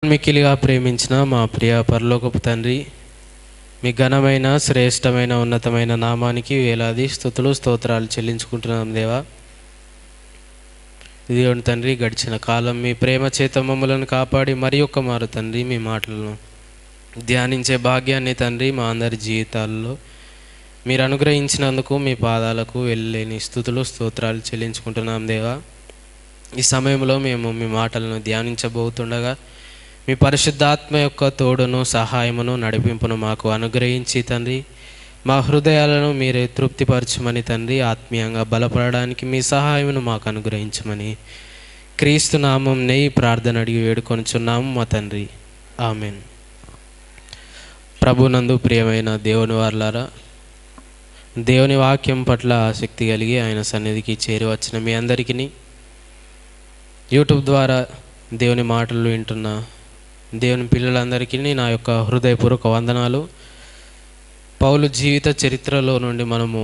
మిక్కిలిగా ప్రేమించిన మా ప్రియ పరలోకపు తండ్రి, మీ ఘనమైన శ్రేష్టమైన ఉన్నతమైన నామానికి వేలాది స్తుతులు స్తోత్రాలు చెల్లించుకుంటున్నాం దేవా. ఇదిగోండి తండ్రి, గడిచిన కాలం మీ ప్రేమ చేత మమ్మలను కాపాడి మరి ఒక్క మారు తండ్రి మీ మాటలను ధ్యానించే భాగ్యాన్ని తండ్రి మా అందరి జీవితాల్లో మీరు అనుగ్రహించినందుకు మీ పాదాలకు వెళ్ళలేని స్తుతులు స్తోత్రాలు చెల్లించుకుంటున్నాం దేవా. ఈ సమయంలో మేము మీ మాటలను ధ్యానించబోతుండగా మీ పరిశుద్ధాత్మ యొక్క తోడును సహాయమును నడిపింపును మాకు అనుగ్రహించి తండ్రి, మా హృదయాలను మీరే తృప్తిపరచమని తండ్రి, ఆత్మీయంగా బలపడడానికి మీ సహాయమును మాకు అనుగ్రహించమని క్రీస్తు నామం నెయ్యి ప్రార్థన అడిగి వేడుకొనుచున్నాము మా తండ్రి, ఆమెన్. ప్రభునందు ప్రియమైన దేవుని వారలారా, దేవుని వాక్యం పట్ల ఆసక్తి కలిగి ఆయన సన్నిధికి చేరివచ్చిన మీ అందరికీ, యూట్యూబ్ ద్వారా దేవుని మాటలు వింటున్న దేవుని పిల్లలందరికీ నా యొక్క హృదయపూర్వక వందనాలు. పౌలు జీవిత చరిత్రలో నుండి మనము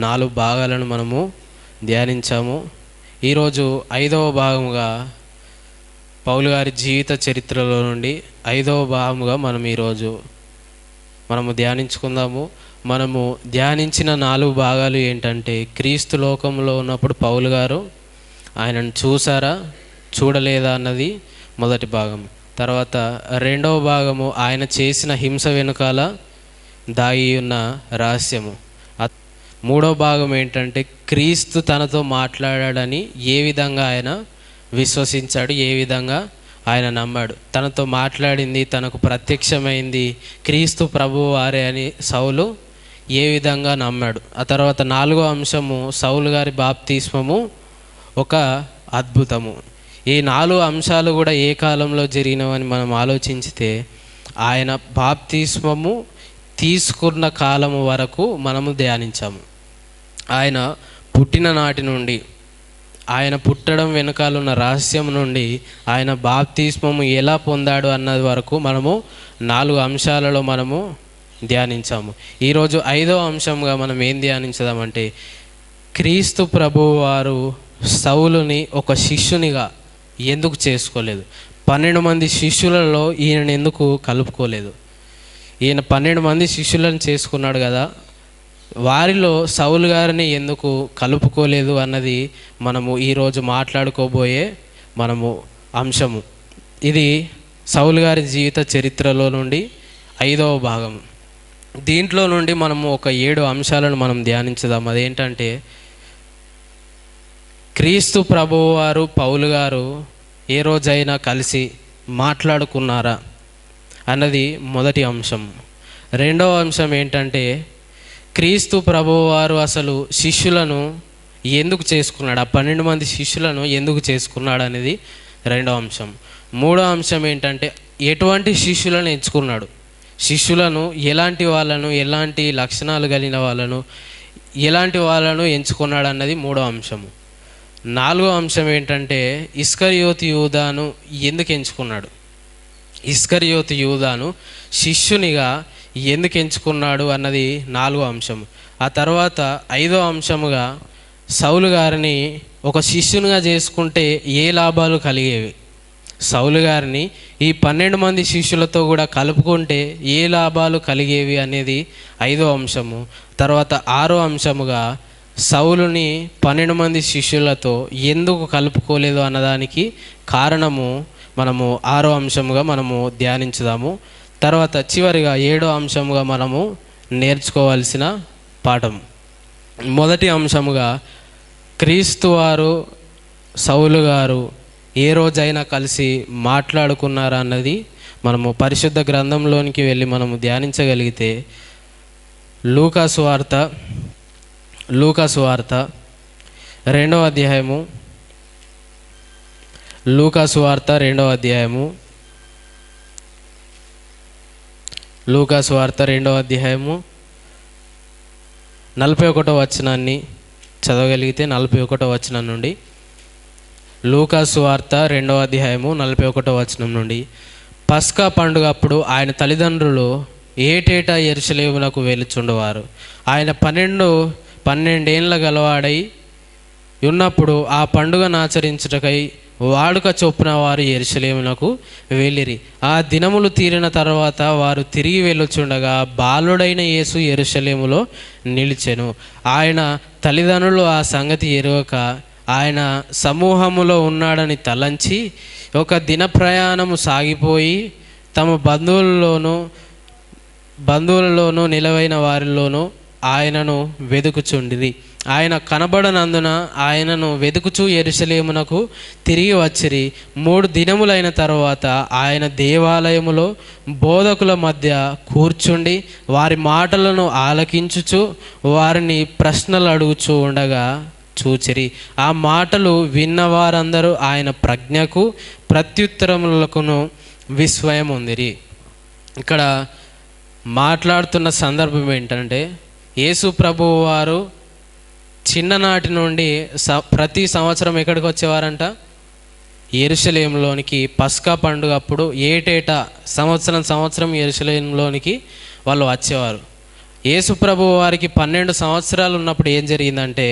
4 భాగాలను మనము ధ్యానించాము. ఈరోజు 5వ భాగముగా పౌలు గారి జీవిత చరిత్రలో నుండి 5వ భాగముగా మనము ధ్యానించుకుందాము. మనము ధ్యానించిన 4 భాగాలు ఏంటంటే, క్రీస్తు లోకంలో ఉన్నప్పుడు పౌలు గారు ఆయనను చూసారా చూడలేదా అన్నది మొదటి భాగం. తర్వాత 2వ భాగము ఆయన చేసిన హింస వెనుకాల దాగి ఉన్న రహస్యము. 3వ భాగం ఏంటంటే, క్రీస్తు తనతో మాట్లాడాడని ఏ విధంగా ఆయన విశ్వసించాడు, ఏ విధంగా ఆయన నమ్మాడు. తనతో మాట్లాడింది, తనకు ప్రత్యక్షమైంది క్రీస్తు ప్రభువు వారే అని సౌలు ఏ విధంగా నమ్మాడు. ఆ తర్వాత 4వ అంశము సౌలు గారి బాప్తిస్మము ఒక అద్భుతము. ఈ 4 అంశాలు కూడా ఏ కాలంలో జరిగినవని మనం ఆలోచించితే, ఆయన బాప్తిస్మము తీసుకున్న కాలము వరకు మనము ధ్యానించాము. ఆయన పుట్టిన నాటి నుండి, ఆయన పుట్టడం వెనకాలన్న రహస్యం నుండి ఆయన బాప్తిస్మము ఎలా పొందాడు అన్నది వరకు మనము 4 అంశాలలో మనము ధ్యానించాము. ఈరోజు 5వ అంశంగా మనం ఏం ధ్యానించదామంటే, క్రీస్తు ప్రభువు వారు సౌలుని ఒక శిష్యునిగా ఎందుకు చేసుకోలేదు? 12 మంది శిష్యులలో ఈయనను ఎందుకు కలుపుకోలేదు? ఈయన 12 మంది శిష్యులను చేసుకున్నాడు కదా, వారిలో సౌలు గారిని ఎందుకు కలుపుకోలేదు అన్నది మనము ఈరోజు మాట్లాడుకోబోయే అంశము. ఇది సౌలు గారి జీవిత చరిత్రలో నుండి 5వ భాగం. దీంట్లో నుండి మనము ఒక 7 అంశాలను మనం ధ్యానించుదాం. అదేంటంటే, క్రీస్తు ప్రభువు వారు పౌలు గారు ఏ రోజైనా కలిసి మాట్లాడుకున్నారా అన్నది మొదటి అంశం. 2వ అంశం ఏంటంటే, క్రీస్తు ప్రభువు వారు అసలు శిష్యులను ఎందుకు చేసుకున్నాడు, ఆ 12 మంది శిష్యులను ఎందుకు చేసుకున్నాడు అనేది 2వ అంశం. 3వ అంశం ఏంటంటే, ఎటువంటి శిష్యులను ఎంచుకున్నాడు, శిష్యులను ఎలాంటి వాళ్ళను, ఎలాంటి లక్షణాలు కలిగిన వాళ్ళను, ఎలాంటి వాళ్ళను ఎంచుకున్నాడు అన్నది 3వ అంశము. 4వ అంశం ఏంటంటే, ఇస్కరియోతు యూదాను ఎందుకు ఎంచుకున్నాడు, ఇస్కరియోతు యూదాను శిష్యునిగా ఎందుకు ఎంచుకున్నాడు అన్నది 4వ అంశం. ఆ తర్వాత 5వ అంశముగా సౌలు గారిని ఒక శిష్యునిగా చేసుకుంటే ఏ లాభాలు కలిగేవి, సౌలు గారిని ఈ 12 మంది శిష్యులతో కూడా కలుపుకుంటే ఏ లాభాలు కలిగేవి అనేది 5వ అంశము. తర్వాత 6వ అంశముగా సౌలుని 12 మంది శిష్యులతో ఎందుకు కలుపుకోలేదు అన్నదానికి కారణము మనము 6వ అంశముగా మనము ధ్యానించుదాము. తర్వాత చివరిగా 7వ అంశముగా మనము నేర్చుకోవాల్సిన పాఠం. మొదటి అంశముగా, క్రీస్తు వారు సౌలు గారు ఏ రోజైనా కలిసి మాట్లాడుకున్నారా అన్నది మనము పరిశుద్ధ గ్రంథంలోనికి వెళ్ళి మనము ధ్యానించగలిగితే, లూకాసు వార్త 2వ అధ్యాయము, లూకాసు వార్త 2వ అధ్యాయము, లూకాసు వార్త 2వ అధ్యాయము 41వ వచనాన్ని చదవగలిగితే 41వ వచనం నుండి, లూకాసు వార్త 2వ అధ్యాయము 41వ వచనం నుండి, పస్కా పండుగ అప్పుడు ఆయన తల్లిదండ్రులు ఏటేటా యెరూషలేమునకు వెళ్ళుచుండువారు. ఆయన 12 ఏళ్ళ గలవాడై ఉన్నప్పుడు ఆ పండుగను ఆచరించుటకై వాడుక చొప్పున వారు యెరూషలేమునకు వెళ్ళిరి. ఆ దినములు తీరిన తర్వాత వారు తిరిగి వెళ్ళుచుండగా బాలుడైన యేసు యెరూషలేములో నిలిచెను. ఆయన తల్లిదండ్రులు ఆ సంగతి ఎరుగక ఆయన సమూహములో ఉన్నాడని తలంచి ఒక దిన ప్రయాణము సాగిపోయి తమ బంధువులలోనూ నిలవైన వారిలోనూ ఆయనను వెదుకుచుండిరి. ఆయన కనబడనందున ఆయనను వెదుకుచూ యెరూషలేమునకు తిరిగి వచ్చిరి. 3 దినములైన తర్వాత ఆయన దేవాలయములో బోధకుల మధ్య కూర్చుండి వారి మాటలను ఆలకించుచు వారిని ప్రశ్నలు అడుగుచూ ఉండగా చూచిరి. ఆ మాటలు విన్నవారందరూ ఆయన ప్రజ్ఞకు ప్రత్యుత్తరములకును విస్మయం ఉందిరి. ఇక్కడ మాట్లాడుతున్న సందర్భం ఏంటంటే, యేసు ప్రభువు వారు చిన్ననాటి నుండి ప్రతి సంవత్సరం ఎక్కడికి వచ్చేవారంట? యెరూషలేములోనికి. పస్కా పండుగ అప్పుడు ఏటేటా సంవత్సరం యెరూషలేములోనికి వాళ్ళు వచ్చేవారు. యేసు ప్రభువు వారికి 12 సంవత్సరాలు ఉన్నప్పుడు ఏం జరిగిందంటే,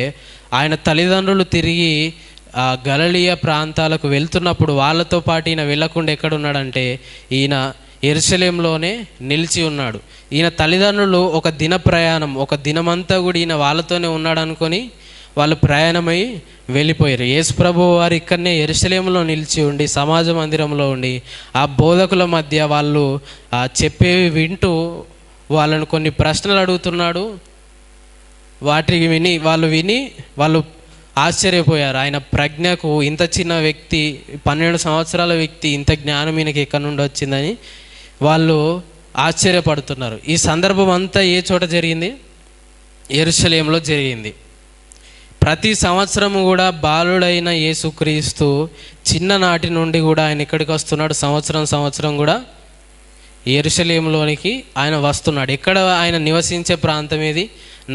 ఆయన తల్లిదండ్రులు తిరిగి గలిలయ ప్రాంతాలకు వెళ్తున్నప్పుడు వాళ్ళతో పాటు ఈయన వెళ్ళకుండా ఎక్కడున్నాడంటే ఈయన యెరూషలేములోనే నిలిచి ఉన్నాడు. ఈయన తల్లిదండ్రులు ఒక దిన ప్రయాణం, ఒక దినమంతా కూడా ఈయన వాళ్ళతోనే ఉన్నాడు అనుకొని వాళ్ళు ప్రయాణమై వెళ్ళిపోయారు. యేసు ప్రభువు వారు ఇక్కడనే యెరూషలేములో నిలిచి ఉండి సమాజ మందిరంలో ఉండి ఆ బోధకుల మధ్య వాళ్ళు చెప్పేవి వింటూ వాళ్ళను కొన్ని ప్రశ్నలు అడుగుతున్నాడు. వాటికి విని వాళ్ళు ఆశ్చర్యపోయారు. ఆయన ప్రజ్ఞకు, ఇంత చిన్న వ్యక్తి 12 సంవత్సరాల వ్యక్తి ఇంత జ్ఞానం ఈయనకి ఎక్కడి నుండి వచ్చిందని వాళ్ళు ఆశ్చర్యపడుతున్నారు. ఈ సందర్భం అంతా ఏ చోట జరిగింది? యెరూషలేములో జరిగింది. ప్రతి సంవత్సరము కూడా బాలుడైన యేసుక్రీస్తు చిన్ననాటి నుండి కూడా ఆయన ఎక్కడికి వస్తున్నాడు? సంవత్సరం కూడా యెరూషలేములోనికి ఆయన వస్తున్నాడు. ఎక్కడ ఆయన నివసించే ప్రాంతం ఏది?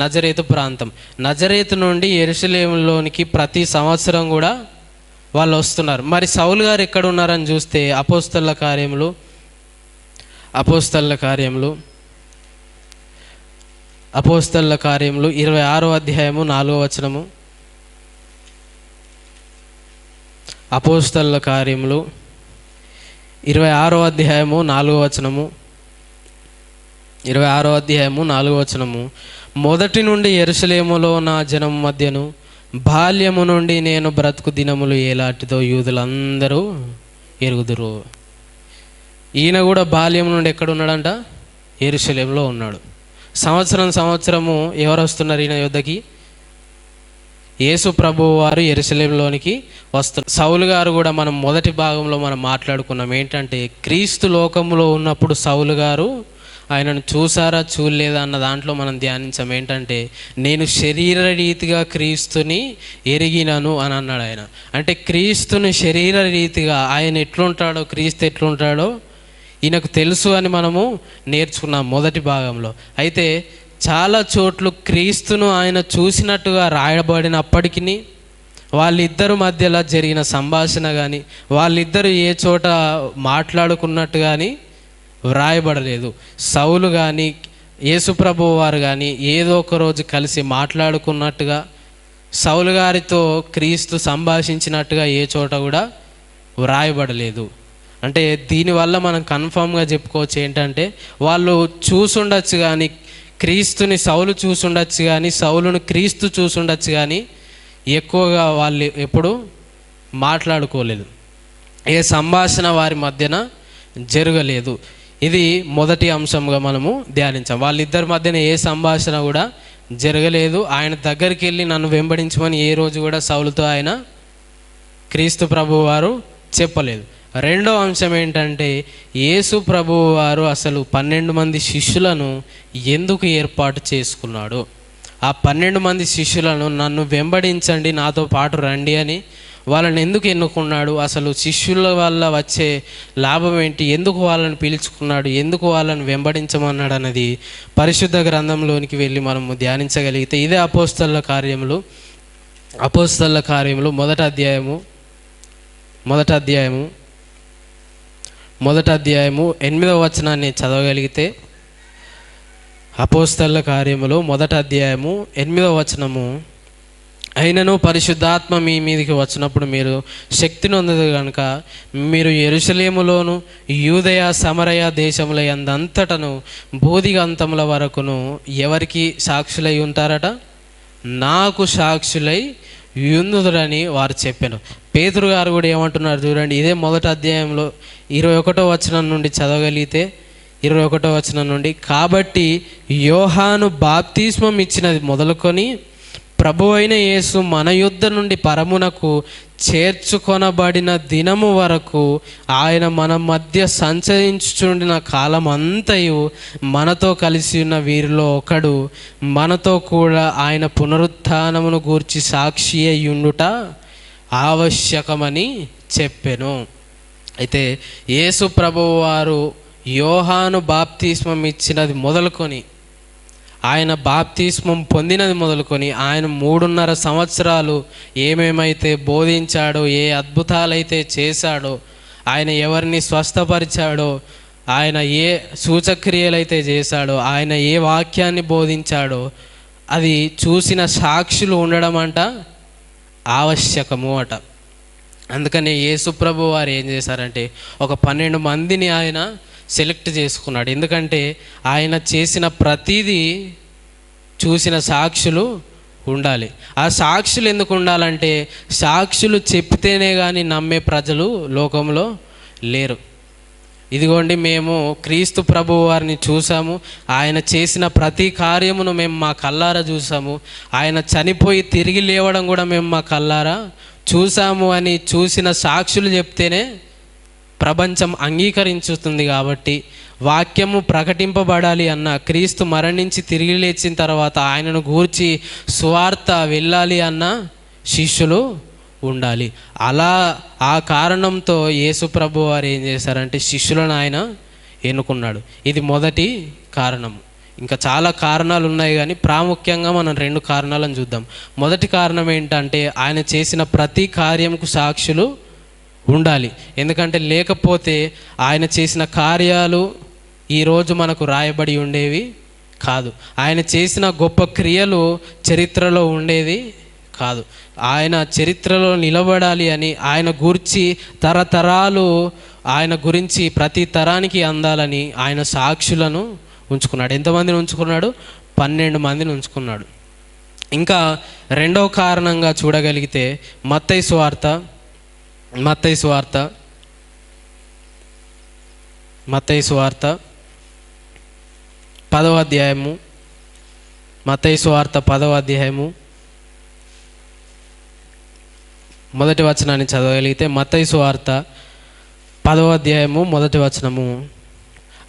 నజరేతు ప్రాంతం. నజరేతు నుండి యెరూషలేములోనికి ప్రతి సంవత్సరం కూడా వాళ్ళు వస్తున్నారు. మరి సౌలు గారు ఎక్కడ ఉన్నారని చూస్తే అపోస్తలుల కార్యములు 26వ అధ్యాయము 4వ వచనము. అపోస్తలుల కార్యములు 26వ అధ్యాయము 4వ వచనము. 26వ అధ్యాయము 4వ వచనము. మొదటి నుండి యెరూషలేములో నా జనం మధ్యను బాల్యము నుండి నేను బ్రతుకు దినములు ఏలాంటిదో యూదులందరూ ఎరుగుదురు. ఈయన కూడా బాల్యం నుండి ఎక్కడ ఉన్నాడంట? యెరూషలేములో ఉన్నాడు. సంవత్సరము ఎవరు వస్తున్నారు ఈయన యుద్ధకి? యేసు ప్రభువు వారు యెరూషలేములోనికి వస్తున్నారు. సౌలు గారు కూడా మనం మొదటి భాగంలో మనం మాట్లాడుకున్నాం ఏంటంటే, క్రీస్తు లోకంలో ఉన్నప్పుడు సౌలు గారు ఆయనను చూసారా చూడలేదా అన్న దాంట్లో మనం ధ్యానించాం. ఏంటంటే, నేను శరీర రీతిగా క్రీస్తుని ఎరిగినను అని అన్నాడు ఆయన. అంటే క్రీస్తుని శరీర రీతిగా ఆయన ఎట్లుంటాడో, క్రీస్తు ఎట్లుంటాడో ఈయనకు తెలుసు అని మనము నేర్చుకున్నాం మొదటి భాగంలో. అయితే చాలా చోట్ల క్రీస్తును ఆయన చూసినట్టుగా రాయబడినప్పటికీ వాళ్ళిద్దరు మధ్యలో జరిగిన సంభాషణ కానీ, వాళ్ళిద్దరు ఏ చోట మాట్లాడుకున్నట్టు కానీ వ్రాయబడలేదు. సౌలు కానీ యేసుప్రభువు వారు కానీ ఏదో ఒక రోజు కలిసి మాట్లాడుకున్నట్టుగా, సౌలు గారితో క్రీస్తు సంభాషించినట్టుగా ఏ చోట కూడా వ్రాయబడలేదు. అంటే దీనివల్ల మనం కన్ఫామ్గా చెప్పుకోవచ్చు ఏంటంటే, వాళ్ళు చూసుండొచ్చు కానీ క్రీస్తుని సౌలు చూసుండొచ్చు కానీ సౌలును క్రీస్తు చూసుండొచ్చు కానీ ఎక్కువగా వాళ్ళు ఎప్పుడు మాట్లాడుకోలేదు. ఏ సంభాషణ వారి మధ్యన జరగలేదు. ఇది మొదటి అంశంగా మనము ధ్యానించాం. వాళ్ళిద్దరి మధ్యన ఏ సంభాషణ కూడా జరగలేదు. ఆయన దగ్గరికి వెళ్ళి నన్ను వెంబడించమని ఏ రోజు కూడా సౌలుతో ఆయన క్రీస్తు ప్రభువు వారు చెప్పలేదు. రెండో అంశం ఏంటంటే, యేసు ప్రభువు వారు అసలు 12 మంది శిష్యులను ఎందుకు ఏర్పాటు చేసుకున్నాడు? ఆ 12 మంది శిష్యులను నన్ను వెంబడించండి, నాతో పాటు రండి అని వాళ్ళని ఎందుకు ఎన్నుకున్నాడు? అసలు శిష్యుల వల్ల వచ్చే లాభం ఏంటి? ఎందుకు వాళ్ళని పిలుచుకున్నాడు? ఎందుకు వాళ్ళని వెంబడించమన్నాడు అన్నది పరిశుద్ధ గ్రంథంలోనికి వెళ్ళి మనము ధ్యానించగలిగితే, ఇదే అపోస్తలుల కార్యములు మొదటి అధ్యాయము 8వ వచనాన్ని చదవగలిగితే, అపోస్తలుల కార్యములు 1వ అధ్యాయము 8వ వచనము, అయినను పరిశుద్ధాత్మ మీ మీదకి వచ్చినప్పుడు మీరు శక్తిని పొందదు కనుక మీరు యెరూషలేములోను యూదయ సమరయ దేశముల యందంతటను బోధిగంతముల వరకును ఎవరికి సాక్షులై ఉంటారట? నాకు సాక్షులై యుందురని వారు చెప్పాను. పేతురు గారు కూడా ఏమంటున్నారు చూడండి, ఇదే మొదటి అధ్యాయంలో 21వ వచనం నుండి చదవగలిగితే 21వ వచనం నుండి, కాబట్టి యోహాను బాప్తిస్మం ఇచ్చినది మొదలుకొని ప్రభు అయిన యేసు మన యుద్ధ నుండి పరమునకు చేర్చుకొనబడిన దినము వరకు ఆయన మన మధ్య సంచరించుచుండిన కాలం అంతయు మనతో కలిసి ఉన్న వీరిలో ఒకడు మనతో కూడా ఆయన పునరుత్థానమును గూర్చి సాక్షి అయ్యుండుట ఆవశ్యకమని చెప్పెను. అయితే యేసు ప్రభువు వారు యోహాను బాప్తిస్మం ఇచ్చినది మొదలుకొని, ఆయన బాప్తిస్మం పొందినది మొదలుకొని ఆయన 3.5 సంవత్సరాలు ఏమేమైతే బోధించాడో, ఏ అద్భుతాలైతే చేశాడో, ఆయన ఎవరిని స్వస్థపరిచాడో, ఆయన ఏ సూచక్రియలైతే చేశాడో, ఆయన ఏ వాక్యాన్ని బోధించాడో అది చూసిన సాక్షులు ఉండడం అంట ఆవశ్యకము అట. అందుకని యేసుప్రభు వారు ఏం చేశారంటే ఒక 12 మందిని ఆయన సెలెక్ట్ చేసుకున్నాడు. ఎందుకంటే ఆయన చేసిన ప్రతిదీ చూసిన సాక్షులు ఉండాలి. ఆ సాక్షులు ఎందుకు ఉండాలంటే సాక్షులు చెప్తేనే కానీ నమ్మే ప్రజలు లోకంలో లేరు. ఇదిగోండి, మేము క్రీస్తు ప్రభు వారిని చూసాము, ఆయన చేసిన ప్రతి కార్యమును మేము మా కల్లారా చూసాము, ఆయన చనిపోయి తిరిగి లేవడం కూడా మేము మా కల్లారా చూసాము అని చూసిన సాక్షులు చెప్తేనే ప్రపంచం అంగీకరించుతుంది. కాబట్టి వాక్యము ప్రకటింపబడాలి అన్న, క్రీస్తు మరణించి తిరిగి లేచిన తర్వాత ఆయనను గూర్చి సువార్త వెళ్ళాలి అన్న శిష్యులు ఉండాలి. అలా ఆ కారణంతో యేసు ప్రభు వారు ఏం చేశారంటే శిష్యులను ఆయన ఎన్నుకున్నాడు. ఇది మొదటి కారణం. ఇంకా చాలా కారణాలు ఉన్నాయి కానీ ప్రాముఖ్యంగా మనం 2 కారణాలను చూద్దాం. మొదటి కారణం ఏంటంటే ఆయన చేసిన ప్రతి కార్యంకు సాక్షులు ఉండాలి. ఎందుకంటే లేకపోతే ఆయన చేసిన కార్యాలు ఈరోజు మనకు రాయబడి ఉండేవి కాదు. ఆయన చేసిన గొప్ప క్రియలు చరిత్రలో ఉండేది కాదు. ఆయన చరిత్రలో నిలబడాలి అని, ఆయన గురించి తరతరాలు ఆయన గురించి ప్రతి తరానికి అందాలని ఆయన సాక్షులను ఉంచుకున్నాడు. ఎంతమందిని ఉంచుకున్నాడు? 12 మందిని ఉంచుకున్నాడు. ఇంకా రెండవ కారణంగా చూడగలిగితే మత్తయి సువార్త 10వ అధ్యాయము, మత్తయి సువార్త 10వ అధ్యాయము మొదటి వచనాన్ని చదవగలిగితే, మత్తయి సువార్త 10వ అధ్యాయము మొదటి వచనము,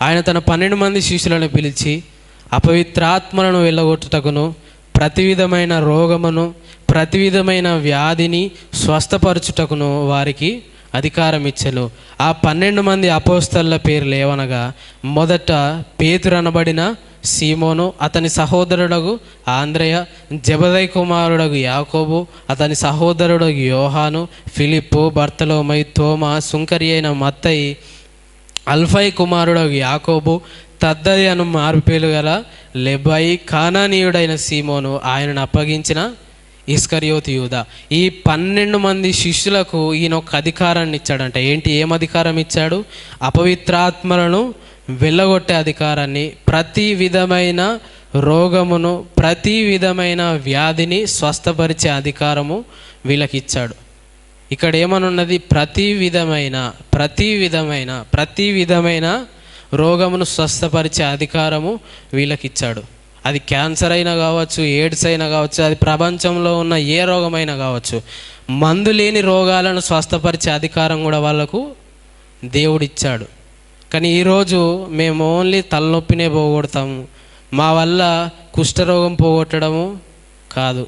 ఆయన తన 12 మంది శిష్యులను పిలిచి అపవిత్రాత్మలను వెళ్ళగొట్టుటకును ప్రతి విధమైన రోగమును ప్రతి విధమైన వ్యాధిని స్వస్థపరచుటకును వారికి అధికారం ఇచ్చెను. ఆ 12 మంది అపోస్తలుల పేర్లు ఏవనగా, మొదట పేతురు అనబడిన సీమోను, అతని సహోదరుడగు ఆంద్రెయ, జెబెదయి కుమారుడగు యాకోబు, అతని సహోదరుడగు యోహాను, ఫిలిప్పు, బర్తలోమై, తోమా, సుంకరి అయిన మత్తయి, అల్ఫై కుమారుడగు యాకోబు, తద్దయి అను మార్పేలు గల లెబాయి, కానానీయుడైన సీమోను, ఆయనను అప్పగించిన ఇస్కరియోతు యూదా. ఈ 12 మంది శిష్యులకు ఈయన ఒక అధికారాన్ని ఇచ్చాడంట. ఏం అధికారం ఇచ్చాడు? అపవిత్రాత్మలను వెళ్ళగొట్టే అధికారాన్ని, ప్రతి విధమైన రోగమును ప్రతి విధమైన వ్యాధిని స్వస్థపరిచే అధికారము వీళ్ళకి ఇచ్చాడు. ఇక్కడ ఏమనున్నది? ప్రతి విధమైన రోగమును స్వస్థపరిచే అధికారము వీళ్ళకి ఇచ్చాడు. అది క్యాన్సర్ అయినా కావచ్చు, ఎయిడ్స్ అయినా కావచ్చు, అది ప్రపంచంలో ఉన్న ఏ రోగమైనా కావచ్చు, మందు లేని రోగాలను స్వస్థపరిచే అధికారం కూడా వాళ్ళకు దేవుడిచ్చాడు. కానీ ఈరోజు మేము ఓన్లీ తలనొప్పినే పోగొడతాము, మా వల్ల కుష్ఠరోగం పోగొట్టడము కాదు.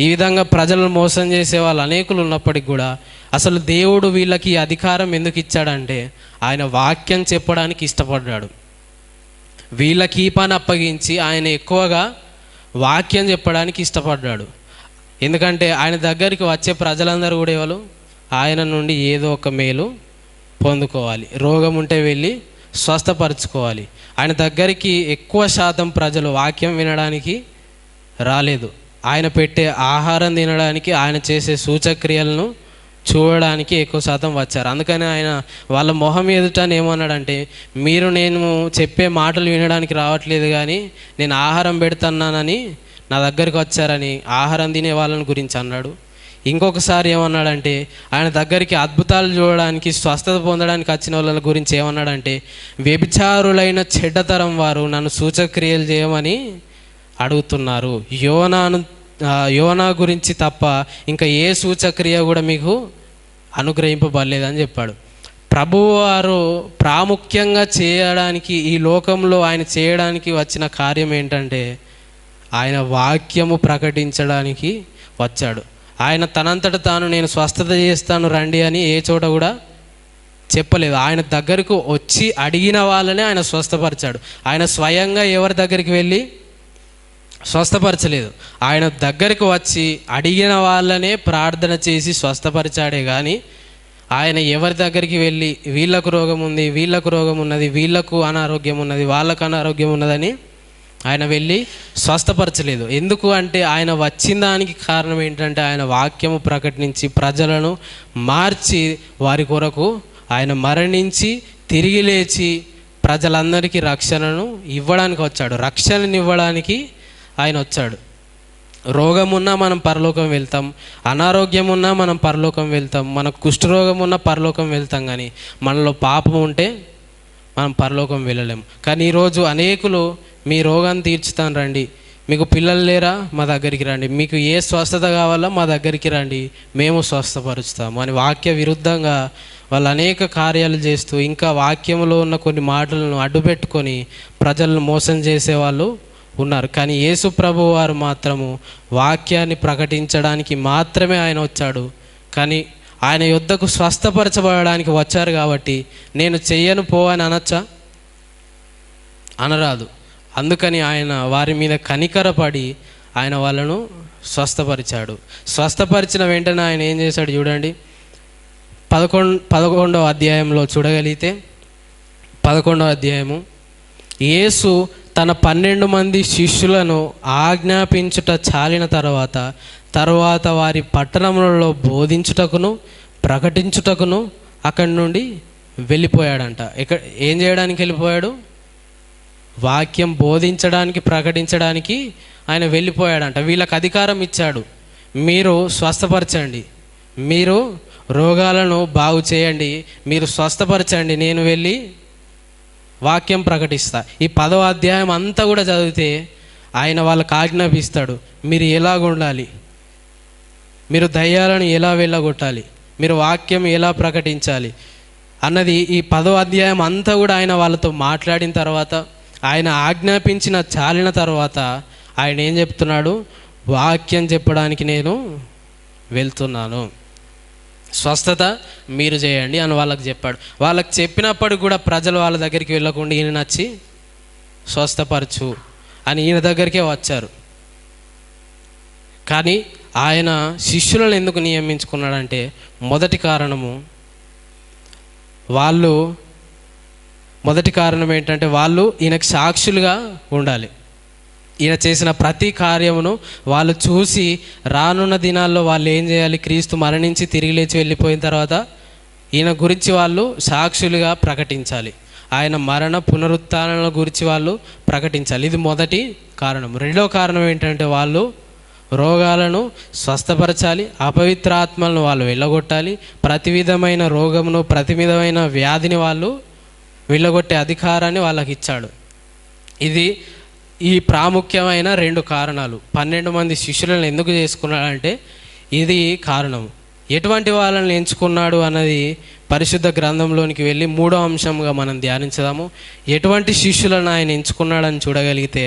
ఈ విధంగా ప్రజలను మోసం చేసే వాళ్ళు అనేకులు ఉన్నప్పటికి కూడా అసలు దేవుడు వీళ్ళకి అధికారం ఎందుకు ఇచ్చాడంటే ఆయన వాక్యం చెప్పడానికి ఇష్టపడ్డాడు. వీళ్ళకి ఈ పని అప్పగించి ఆయన ఎక్కువగా వాక్యం చెప్పడానికి ఇష్టపడ్డాడు. ఎందుకంటే ఆయన దగ్గరికి వచ్చే ప్రజలందరూ కూడా ఎవరు? ఆయన నుండి ఏదో ఒక మేలు పొందుకోవాలి, రోగం ఉంటే వెళ్ళి స్వస్థపరచుకోవాలి. ఆయన దగ్గరికి ఎక్కువ శాతం ప్రజలు వాక్యం వినడానికి రాలేదు, ఆయన పెట్టే ఆహారం తినడానికి, ఆయన చేసే సూచక్రియలను చూడడానికి ఎక్కువ శాతం వచ్చారు. అందుకని ఆయన వాళ్ళ మొహం ఎదుటని ఏమన్నాడంటే, మీరు నేను చెప్పే మాటలు వినడానికి రావట్లేదు కానీ నేను ఆహారం పెడుతున్నానని నా దగ్గరికి వచ్చారని ఆహారం తినే వాళ్ళని గురించి అన్నాడు. ఇంకొకసారి ఏమన్నాడంటే, ఆయన దగ్గరికి అద్భుతాలు చూడడానికి, స్వస్థత పొందడానికి వచ్చిన వాళ్ళ గురించి ఏమన్నాడంటే, వ్యభిచారులైన చెడ్డతరం వారు నన్ను సూచక్రియలు చేయమని అడుగుతున్నారు, యోనా గురించి తప్ప ఇంకా ఏ సూచక్రియ కూడా మీకు అనుగ్రహింపబడలేదని చెప్పాడు. ప్రభువారు ప్రాముఖ్యంగా చేయడానికి, ఈ లోకంలో ఆయన చేయడానికి వచ్చిన కార్యం ఏంటంటే, ఆయన వాక్యము ప్రకటించడానికి వచ్చాడు. ఆయన తనంతట తాను నేను స్వస్థత చేస్తాను రండి అని ఏ చోట కూడా చెప్పలేదు. ఆయన దగ్గరకు వచ్చి అడిగిన వాళ్ళనే ఆయన స్వస్థపరిచాడు. ఆయన స్వయంగా ఎవరి దగ్గరికి వెళ్ళి స్వస్థపరచలేదు. ఆయన దగ్గరికి వచ్చి అడిగిన వాళ్ళనే ప్రార్థన చేసి స్వస్థపరిచాడే కానీ ఆయన ఎవరి దగ్గరికి వెళ్ళి వీళ్ళకు రోగం ఉంది, వీళ్ళకు రోగం ఉన్నది, వీళ్ళకు అనారోగ్యం ఉన్నది, వాళ్ళకు అనారోగ్యం ఉన్నదని ఆయన వెళ్ళి స్వస్థపరచలేదు. ఎందుకు అంటే ఆయన వచ్చిన దానికి కారణం ఏంటంటే, ఆయన వాక్యము ప్రకటించి ప్రజలను మార్చి వారి కొరకు ఆయన మరణించి తిరిగి లేచి ప్రజలందరికీ రక్షణను ఇవ్వడానికి వచ్చాడు. రక్షణనివ్వడానికి ఆయన వచ్చాడు. రోగం ఉన్నా మనం పరలోకం వెళ్తాం, అనారోగ్యం ఉన్నా మనం పరలోకం వెళ్తాం, మనకు కుష్ఠరోగం ఉన్నా పరలోకం వెళ్తాం, కానీ మనలో పాపం ఉంటే మనం పరలోకం వెళ్ళలేము. కానీ ఈరోజు అనేకులు మీ రోగాన్ని తీర్చుతాను రండి, మీకు పిల్లలు లేరా మా దగ్గరికి రండి, మీకు ఏ స్వస్థత కావాలో మా దగ్గరికి రండి, మేము స్వస్థపరుస్తాము అని వాక్య విరుద్ధంగా వాళ్ళు అనేక కార్యాలు చేస్తూ ఇంకా వాక్యంలో ఉన్న కొన్ని మాటలను అడ్డుపెట్టుకొని ప్రజలను మోసం చేసేవాళ్ళు ఉన్నారు. కానీ యేసు ప్రభు వారు మాత్రము వాక్యాన్ని ప్రకటించడానికి మాత్రమే ఆయన వచ్చాడు. కానీ ఆయన యొద్దకు స్వస్థపరచబడడానికి వచ్చారు కాబట్టి నేను చెయ్యను పో అని అనొచ్చా? అనరాదు. అందుకని ఆయన వారి మీద కనికరపడి ఆయన వాళ్ళను స్వస్థపరిచాడు. స్వస్థపరిచిన వెంటనే ఆయన ఏం చేశాడు చూడండి, 11వ అధ్యాయంలో చూడగలిగితే, 11వ అధ్యాయము, యేసు తన 12 మంది శిష్యులను ఆజ్ఞాపించుట చాలిన తర్వాత వారి పట్టణములలో బోధించుటకును ప్రకటించుటకును అక్కడి నుండి వెళ్ళిపోయాడంట. ఏం చేయడానికి వెళ్ళిపోయాడు? వాక్యం బోధించడానికి ప్రకటించడానికి ఆయన వెళ్ళిపోయాడంట. వీళ్ళకి అధికారం ఇచ్చాడు, మీరు స్వస్థపరచండి, మీరు రోగాలను బాగు చేయండి, మీరు స్వస్థపరచండి, నేను వెళ్ళి వాక్యం ప్రకటిస్తా. ఈ 10వ అధ్యాయం అంతా కూడా చదివితే ఆయన వాళ్ళకి ఆజ్ఞాపిస్తాడు, మీరు ఎలాగ ఉండాలి, మీరు దయ్యాలను ఎలా వెళ్ళగొట్టాలి, మీరు వాక్యం ఎలా ప్రకటించాలి అన్నది ఈ 10వ అధ్యాయం అంతా కూడా ఆయన వాళ్ళతో మాట్లాడిన తర్వాత, ఆయన ఆజ్ఞాపించిన చాలిన తర్వాత ఆయన ఏం చెప్తున్నాడు? వాక్యం చెప్పడానికి నేను వెళ్తున్నాను, స్వస్థత మీరు చేయండి అని వాళ్ళకి చెప్పాడు. వాళ్ళకి చెప్పినప్పుడు కూడా ప్రజలు వాళ్ళ దగ్గరికి వెళ్ళకుండా ఈయన నచ్చి స్వస్థపరచు అని ఈయన దగ్గరికే వచ్చారు. కానీ ఆయన శిష్యులను ఎందుకు నియమించుకున్నాడంటే, మొదటి కారణం ఏంటంటే వాళ్ళు ఈయనకు సాక్షులుగా ఉండాలి. ఈయన చేసిన ప్రతి కార్యమును వాళ్ళు చూసి రానున్న దినాల్లో వాళ్ళు ఏం చేయాలి? క్రీస్తు మరణించి తిరిగి లేచి వెళ్ళిపోయిన తర్వాత ఈయన గురించి వాళ్ళు సాక్షులుగా ప్రకటించాలి. ఆయన మరణ పునరుత్థానాల గురించి వాళ్ళు ప్రకటించాలి. ఇది మొదటి కారణం. రెండో కారణం ఏంటంటే, వాళ్ళు రోగాలను స్వస్థపరచాలి, అపవిత్రాత్మలను వాళ్ళు వెళ్ళగొట్టాలి, ప్రతి విధమైన రోగమును ప్రతి విధమైన వ్యాధిని వాళ్ళు వెళ్ళగొట్టే అధికారాన్ని వాళ్ళకి ఇచ్చాడు. ఇది ఈ ప్రాముఖ్యమైన 2 కారణాలు. 12 మంది శిష్యులను ఎందుకు చేసుకున్నాడంటే ఇది కారణం. ఎటువంటి వాళ్ళని ఎంచుకున్నాడు అన్నది పరిశుద్ధ గ్రంథంలోనికి వెళ్ళి 3వ అంశంగా మనం ధ్యానించుదాము. ఎటువంటి శిష్యులను ఆయన ఎంచుకున్నాడని చూడగలిగితే,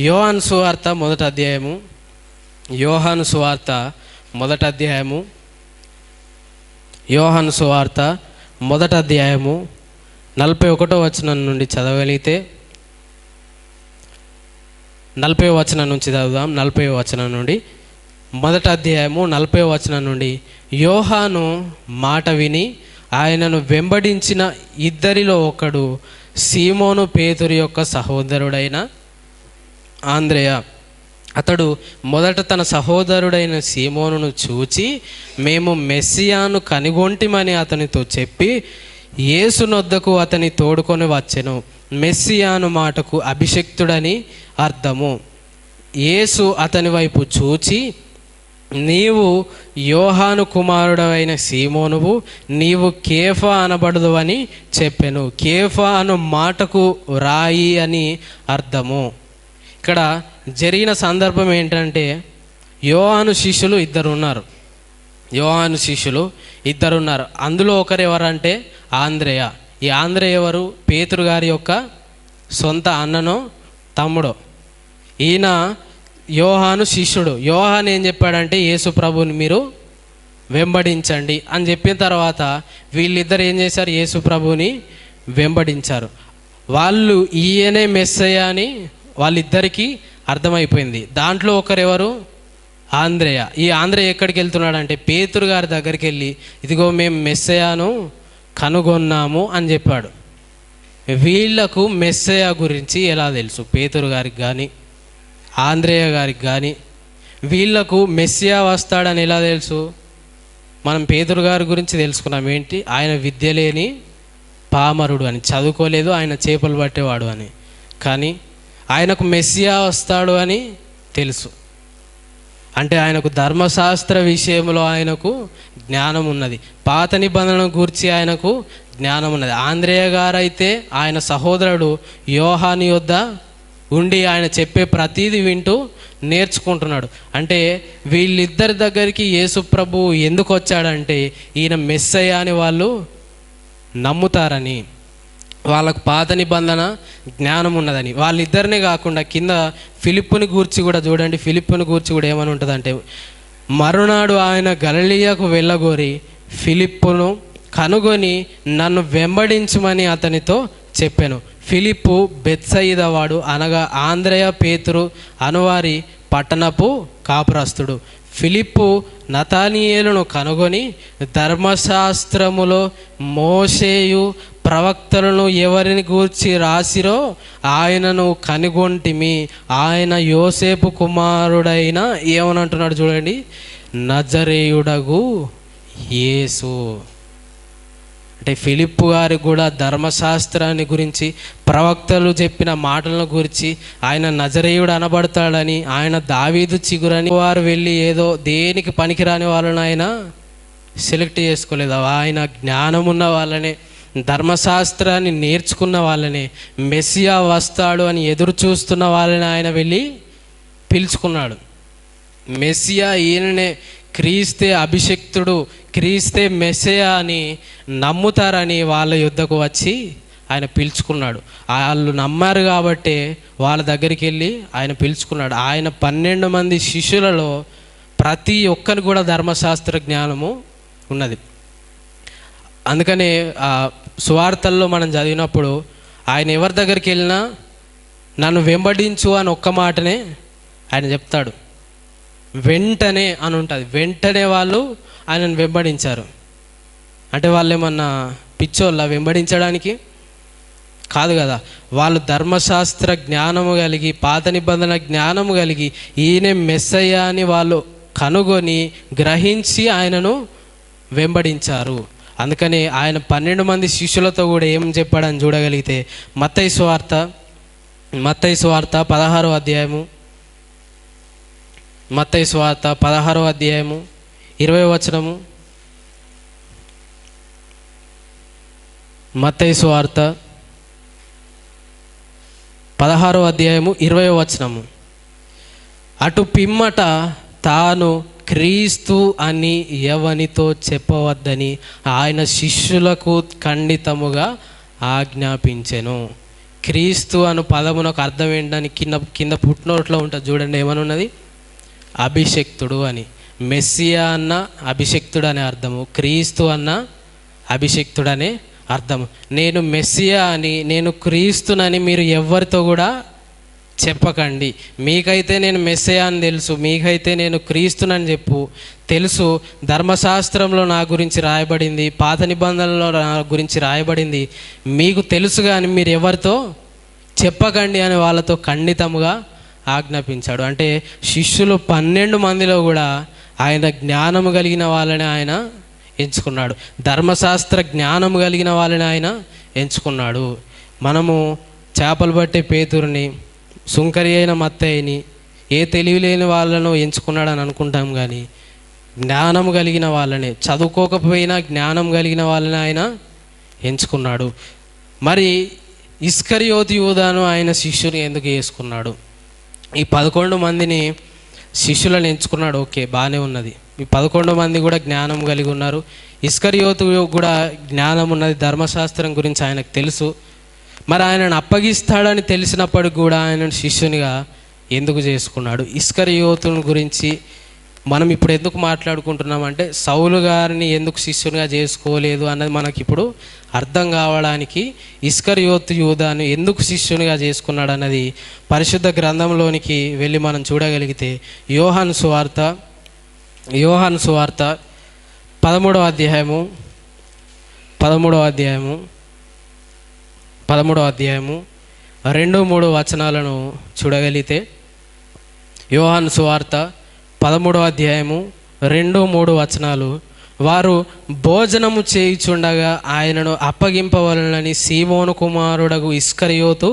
యోహాను సువార్త మొదటి అధ్యాయము 41వ వచనం నుండి చదవగలిగితే, 40వ వచనం నుంచి చదువుదాం. 40వ వచనం నుండి, మొదటి అధ్యాయము 40వ వచనం నుండి, యోహాను మాట విని ఆయనను వెంబడించిన ఇద్దరిలో ఒకడు సీమోను పేతురు యొక్క సహోదరుడైన ఆంద్రేయ. అతడు మొదట తన సహోదరుడైన సీమోనును చూచి, మేము మెస్సియాను కనుగొంటిమని అతనితో చెప్పి యేసునొద్దకు అతని తోడుకొని వచ్చెను. మెస్సియాను మాటకు అభిషిక్తుడని అర్థము. యేసు అతని వైపు చూచి, నీవు యోహాను కుమారుడైన సీమోనువు, నీవు కేఫా అనబడదు అని చెప్పెను. కేఫా అను మాటకు రాయి అని అర్థము. ఇక్కడ జరిగిన సందర్భం ఏంటంటే, యోహాను శిష్యులు ఇద్దరున్నారు. అందులో ఒకరు ఎవరంటే ఆంద్రేయ. ఈ ఆంద్రేయ ఎవరు? పేతురు గారి యొక్క సొంత అన్ననో తమ్ముడో. ఈయన యోహాను శిష్యుడు. యోహాను ఏం చెప్పాడంటే, యేసు ప్రభుని మీరు వెంబడించండి అని చెప్పిన తర్వాత వీళ్ళిద్దరు ఏం చేశారు? యేసు ప్రభుని వెంబడించారు. వాళ్ళు ఈయనే మెస్సయ్య అని వాళ్ళిద్దరికీ అర్థమైపోయింది. దాంట్లో ఒకరెవరు? ఆంద్రేయ. ఈ ఆంద్రేయ ఎక్కడికి వెళ్తున్నాడంటే పేతురు గారి దగ్గరికి వెళ్ళి, ఇదిగో మేము మెస్సయ్యను కనుగొన్నాము అని చెప్పాడు. వీళ్లకు మెస్సయ్య గురించి ఎలా తెలుసు? పేతురు గారికి కానీ ఆంద్రేయ గారికి కానీ వీళ్లకు మెస్సియా వస్తాడని ఎలా తెలుసు? మనం పేతురు గారి గురించి తెలుసుకున్నాం ఏంటి? ఆయన విద్య లేని పామరుడు అని, చదువుకోలేదు, ఆయన చేపలు పట్టేవాడు అని. కానీ ఆయనకు మెస్సియా వస్తాడు అని తెలుసు. అంటే ఆయనకు ధర్మశాస్త్ర విషయంలో ఆయనకు జ్ఞానం ఉన్నది, పాత నిబంధన గురించి ఆయనకు జ్ఞానం ఉన్నది. ఆంద్రేయ గారైతే ఆయన సహోదరుడు యోహాను యొద్ద ఉండి ఆయన చెప్పే ప్రతీది వింటూ నేర్చుకుంటున్నాడు. అంటే వీళ్ళిద్దరి దగ్గరికి యేసు ప్రభు ఎందుకు వచ్చాడంటే, ఈయన మెస్సయ్య అని వాళ్ళు నమ్ముతారని, వాళ్ళకు పాత నిబంధన జ్ఞానం ఉన్నదని. వాళ్ళిద్దరినే కాకుండా కింద ఫిలిప్పుని గూర్చి కూడా చూడండి. ఫిలిప్పుని గూర్చి కూడా ఏమని ఉంటుందంటే, మరునాడు ఆయన గలిలయకు వెళ్ళగోరి ఫిలిప్పును కనుగొని నన్ను వెంబడించమని అతనితో చెప్పాను. ఫిలిప్పు బెత్సయిదా వాడు, అనగా ఆంద్రేయ పేతురు అనువారి పట్టణపు కాపురస్తుడు. ఫిలిప్పు నతానియేలును కనుగొని, ధర్మశాస్త్రములో మోషేయు ప్రవక్తలను ఎవరిని గూర్చి రాసిరో ఆయనను కనుగొంటిమి, ఆయన యోసేపు కుమారుడైన ఏమనంటున్నాడు చూడండి, నజరేయుడగు యేసు. అంటే ఫిలిప్పు గారికి కూడా ధర్మశాస్త్రాన్ని గురించి, ప్రవక్తలు చెప్పిన మాటలను గురించి, ఆయన నజరేయుడు అనబడతాడని, ఆయన దావీదు చిగురని వారు వెళ్ళి ఏదో దేనికి పనికిరాని వాళ్ళని ఆయన సెలెక్ట్ చేసుకోలేదు. ఆయన జ్ఞానం ఉన్న వాళ్ళనే, ధర్మశాస్త్రాన్ని నేర్చుకున్న వాళ్ళనే, మెస్సియా వస్తాడు అని ఎదురు చూస్తున్న వాళ్ళని ఆయన వెళ్ళి పిలుచుకున్నాడు. మెస్సియా ఈయననే, క్రీస్తే అభిషిక్తుడు, క్రీస్తే మెస్సియా అని నమ్ముతారని వాళ్ళ యుద్ధకు వచ్చి ఆయన పిలుచుకున్నాడు. వాళ్ళు నమ్మారు కాబట్టే వాళ్ళ దగ్గరికి వెళ్ళి ఆయన పిలుచుకున్నాడు. ఆయన 12 మంది శిష్యులలో ప్రతి ఒక్కరికి కూడా ధర్మశాస్త్ర జ్ఞానము ఉన్నది. అందుకనే సువార్తల్లో మనం చదివినప్పుడు ఆయన ఎవరి దగ్గరికి వెళ్ళినా నన్ను వెంబడించు అని ఒక్క మాటనే ఆయన చెప్తాడు. వెంటనే అని ఉంటుంది. వెంటనే వాళ్ళు ఆయనను వెంబడించారు. అంటే వాళ్ళు ఏమన్నా పిచ్చోళ్ళ వెంబడించడానికి? కాదు కదా. వాళ్ళు ధర్మశాస్త్ర జ్ఞానము కలిగి, పాత నిబంధన జ్ఞానము కలిగి, ఈయనే మెస్సయ్య అని వాళ్ళు కనుగొని గ్రహించి ఆయనను వెంబడించారు. అందుకని ఆయన 12 మంది శిష్యులతో కూడా ఏం చెప్పాడని చూడగలిగితే, మత్తయి సువార్త 16వ అధ్యాయము, మత్తయి సువార్త 16వ అధ్యాయము 20వ వచనము. మత్తయి సువార్త 16వ అధ్యాయము 20వ వచనము. అటు పిమ్మట తాను క్రీస్తు అని ఎవనితో చెప్పవద్దని ఆయన శిష్యులకు ఖండితముగా ఆజ్ఞాపించెను. క్రీస్తు అను పదమునకు అర్థం ఏంటని కింద పుట్నోట్లో ఉంటుంది చూడండి, ఏమనున్నది? అభిషిక్తుడు అని. మెస్సియా అన్న అభిషిక్తుడు అనే అర్థము, క్రీస్తు అన్న అభిషిక్తుడనే అర్థము. నేను మెస్సియా అని, నేను క్రీస్తునని మీరు ఎవరితో కూడా చెప్పకండి. మీకైతే నేను మెస్సియా అని తెలుసు, మీకైతే నేను క్రీస్తునని తెలుసు. ధర్మశాస్త్రంలో నా గురించి రాయబడింది, పాత నిబంధనలో నా గురించి రాయబడింది మీకు తెలుసు, కానీ మీరు ఎవరితో చెప్పకండి అని వాళ్ళతో ఖండితముగా ఆజ్ఞాపించాడు. అంటే శిష్యులు 12 మందిలో కూడా ఆయన జ్ఞానము కలిగిన వాళ్ళని ఆయన ఎంచుకున్నాడు, ధర్మశాస్త్ర జ్ఞానం కలిగిన వాళ్ళని ఆయన ఎంచుకున్నాడు. మనము చేపలు పట్టే పేతురుని, సుంకరి అయిన మత్తయ్యని, ఏ తెలివి లేని వాళ్ళను ఎంచుకున్నాడని అనుకుంటాం, కానీ జ్ఞానం కలిగిన వాళ్ళని, చదువుకోకపోయినా జ్ఞానం కలిగిన వాళ్ళని ఆయన ఎంచుకున్నాడు. మరి ఇస్కరియోతు యూదాను ఆయన శిష్యుని ఎందుకు చేసుకున్నాడు? ఈ 11 మందిని శిష్యులను ఎంచుకున్నాడు, ఓకే, బాగానే ఉన్నది. ఈ 11 మంది కూడా జ్ఞానం కలిగి ఉన్నారు. ఇస్కరియోతు కూడా జ్ఞానం ఉన్నది, ధర్మశాస్త్రం గురించి ఆయనకు తెలుసు. మరి ఆయనను అప్పగిస్తాడని తెలిసినప్పటికి కూడా ఆయనను శిష్యునిగా ఎందుకు చేసుకున్నాడు? ఇస్కరియోతుని గురించి మనం ఇప్పుడు ఎందుకు మాట్లాడుకుంటున్నామంటే, సౌలు గారిని ఎందుకు శిష్యునిగా చేసుకోలేదు అన్నది మనకి ఇప్పుడు అర్థం కావడానికి ఇస్కరియోతు యూదాను ఎందుకు శిష్యునిగా చేసుకున్నాడు అన్నది పరిశుద్ధ గ్రంథంలోనికి వెళ్ళి మనం చూడగలిగితే, యోహాను సువార్త 13వ అధ్యాయము 2-3 వచనాలను చూడగలిగితే, యోహాను సువార్త 13వ అధ్యాయము 2-3 వచనాలు, వారు భోజనము చేయుచుండగా ఆయనను అప్పగింపవలనని సీమోను కుమారుడగు ఇస్కరియోతు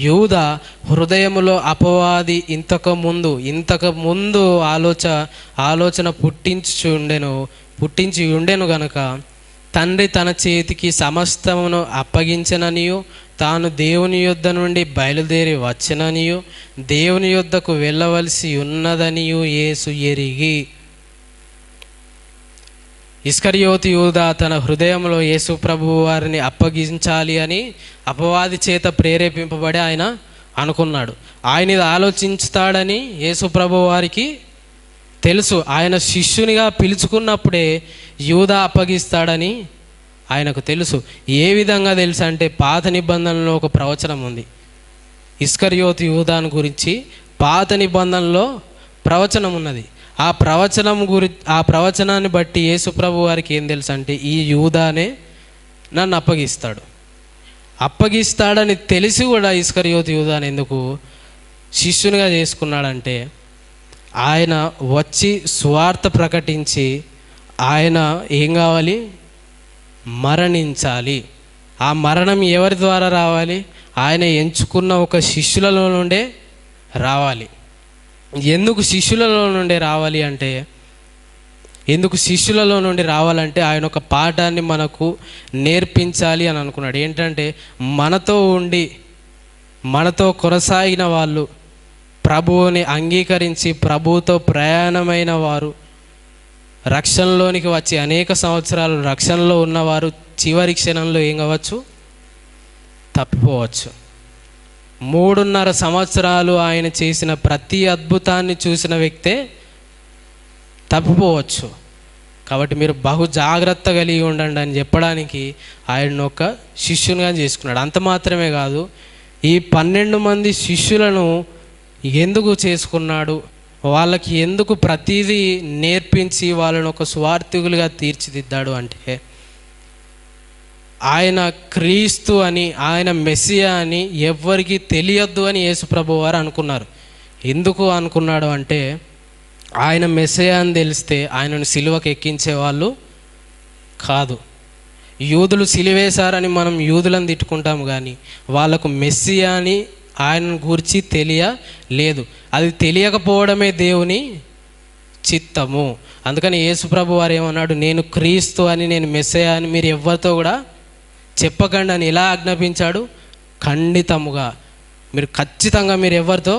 యూదా హృదయములో అపవాది ఇంతకు ముందు ఆలోచన పుట్టించి ఉండెను గనుక తండ్రి తన చేతికి సమస్తమును అప్పగించననియు, తాను దేవుని యొద్ద నుండి బయలుదేరి వచ్చననియు, దేవుని యొద్దకు వెళ్ళవలసి ఉన్నదనియు యేసు ఎరిగి. ఇస్కరియోతు యూదా తన హృదయంలో యేసు ప్రభువు వారిని అప్పగించాలి అని అపవాది చేత ప్రేరేపింపబడి ఆయన అనుకున్నాడు. ఆయన ఇది ఆలోచించుతాడని యేసు ప్రభువు వారికి తెలుసు. ఆయన శిష్యునిగా పిలుచుకున్నప్పుడే యూదా అప్పగిస్తాడని ఆయనకు తెలుసు. ఏ విధంగా తెలుసు అంటే, పాత నిబంధనలో ఒక ప్రవచనం ఉంది ఇస్కరియోతు యూదాను గురించి. పాత నిబంధనలో ప్రవచనం ఉన్నది. ఆ ప్రవచనాన్ని బట్టి యేసు ప్రభు వారికి ఏం తెలుసు అంటే, ఈ యూదానే నన్ను అప్పగిస్తాడని తెలిసి కూడా ఇస్కరియోతు యూదాను ఎందుకు శిష్యునిగా చేసుకున్నాడంటే, ఆయన వచ్చి సువార్త ప్రకటించి ఆయన ఏం కావాలి? మరణించాలి. ఆ మరణం ఎవరి ద్వారా రావాలి? ఆయన ఎంచుకున్న ఒక శిష్యులలో నుండే రావాలి. ఎందుకు శిష్యులలో నుండి రావాలంటే ఆయన ఒక పాఠాన్ని మనకు నేర్పించాలి అని అనుకున్నాడు. ఏంటంటే, మనతో ఉండి మనతో కొనసాగిన వాళ్ళు, ప్రభువుని అంగీకరించి ప్రభువుతో ప్రయాణమైన వారు, రక్షణలోనికి వచ్చి అనేక సంవత్సరాలు రక్షణలో ఉన్నవారు చివరి క్షణంలో ఏం కావచ్చు? తప్పిపోవచ్చు. 3.5 సంవత్సరాలు ఆయన చేసిన ప్రతి అద్భుతాన్ని చూసిన వ్యక్తే తప్పిపోవచ్చు. కాబట్టి మీరు బహు జాగ్రత్త కలిగి ఉండండి అని చెప్పడానికి ఆయన ఒక శిష్యునిగా చేసుకున్నాడు. అంత మాత్రమే కాదు, ఈ 12 మంది శిష్యులను ఎందుకు చేసుకున్నాడు? వాళ్ళకి ఎందుకు ప్రతిదీ నేర్పించి వాళ్ళను ఒక స్వార్థికులుగా తీర్చిదిద్దాడు అంటే, ఆయన క్రీస్తు అని, ఆయన మెస్సియా అని ఎవ్వరికి తెలియద్దు అని యేసు ప్రభు వారు అనుకున్నారు. ఎందుకు అనుకున్నాడు అంటే, ఆయన మెస్సియా అని తెలిస్తే ఆయనను సిలువకు ఎక్కించేవాళ్ళు కాదు. యూదులు సిలువేశారని మనం యూదులను తిట్టుకుంటాము, కానీ వాళ్ళకు మెస్సియా అని ఆయనను గూర్చి తెలియలేదు. అది తెలియకపోవడమే దేవుని చిత్తము. అందుకని యేసు ప్రభు వారు ఏమన్నాడు? నేను క్రీస్తు అని, నేను మెస్సియా అని మీరు ఎవరితో కూడా చెప్పకండి అని ఎలా ఆజ్ఞాపించాడు? ఖండితముగా ఖచ్చితంగా మీరు ఎవరితో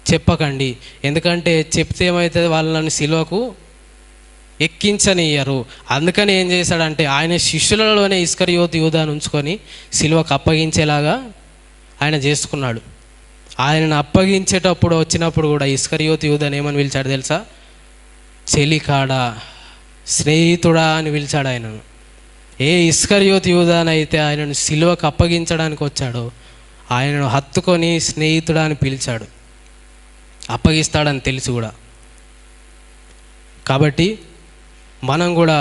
చెప్పకండి. ఎందుకంటే చెప్తే ఏమవుతుంది? వాళ్ళని సిలువకు ఎక్కించనియ్యరు. అందుకని ఏం చేశాడంటే, ఆయన శిష్యులలోనే ఇస్కరియోతు యూదాను ఉంచుకొని సిలువకు అప్పగించేలాగా ఆయన చేసుకున్నాడు. ఆయనను అప్పగించేటప్పుడు వచ్చినప్పుడు కూడా ఇస్కరియోతు యూదాను ఏమని పిలిచాడు తెలుసా? చెలికాడా, స్నేహితుడా అని పిలిచాడు ఆయనను. ఏ ఇస్కరియోతు యూదానైతే ఆయనను సిలువకు అప్పగించడానికి వచ్చాడో ఆయనను హత్తుకొని స్నేహితుడా అని పిలిచాడు, అప్పగిస్తాడని తెలిసి కూడా. కాబట్టి మనం కూడా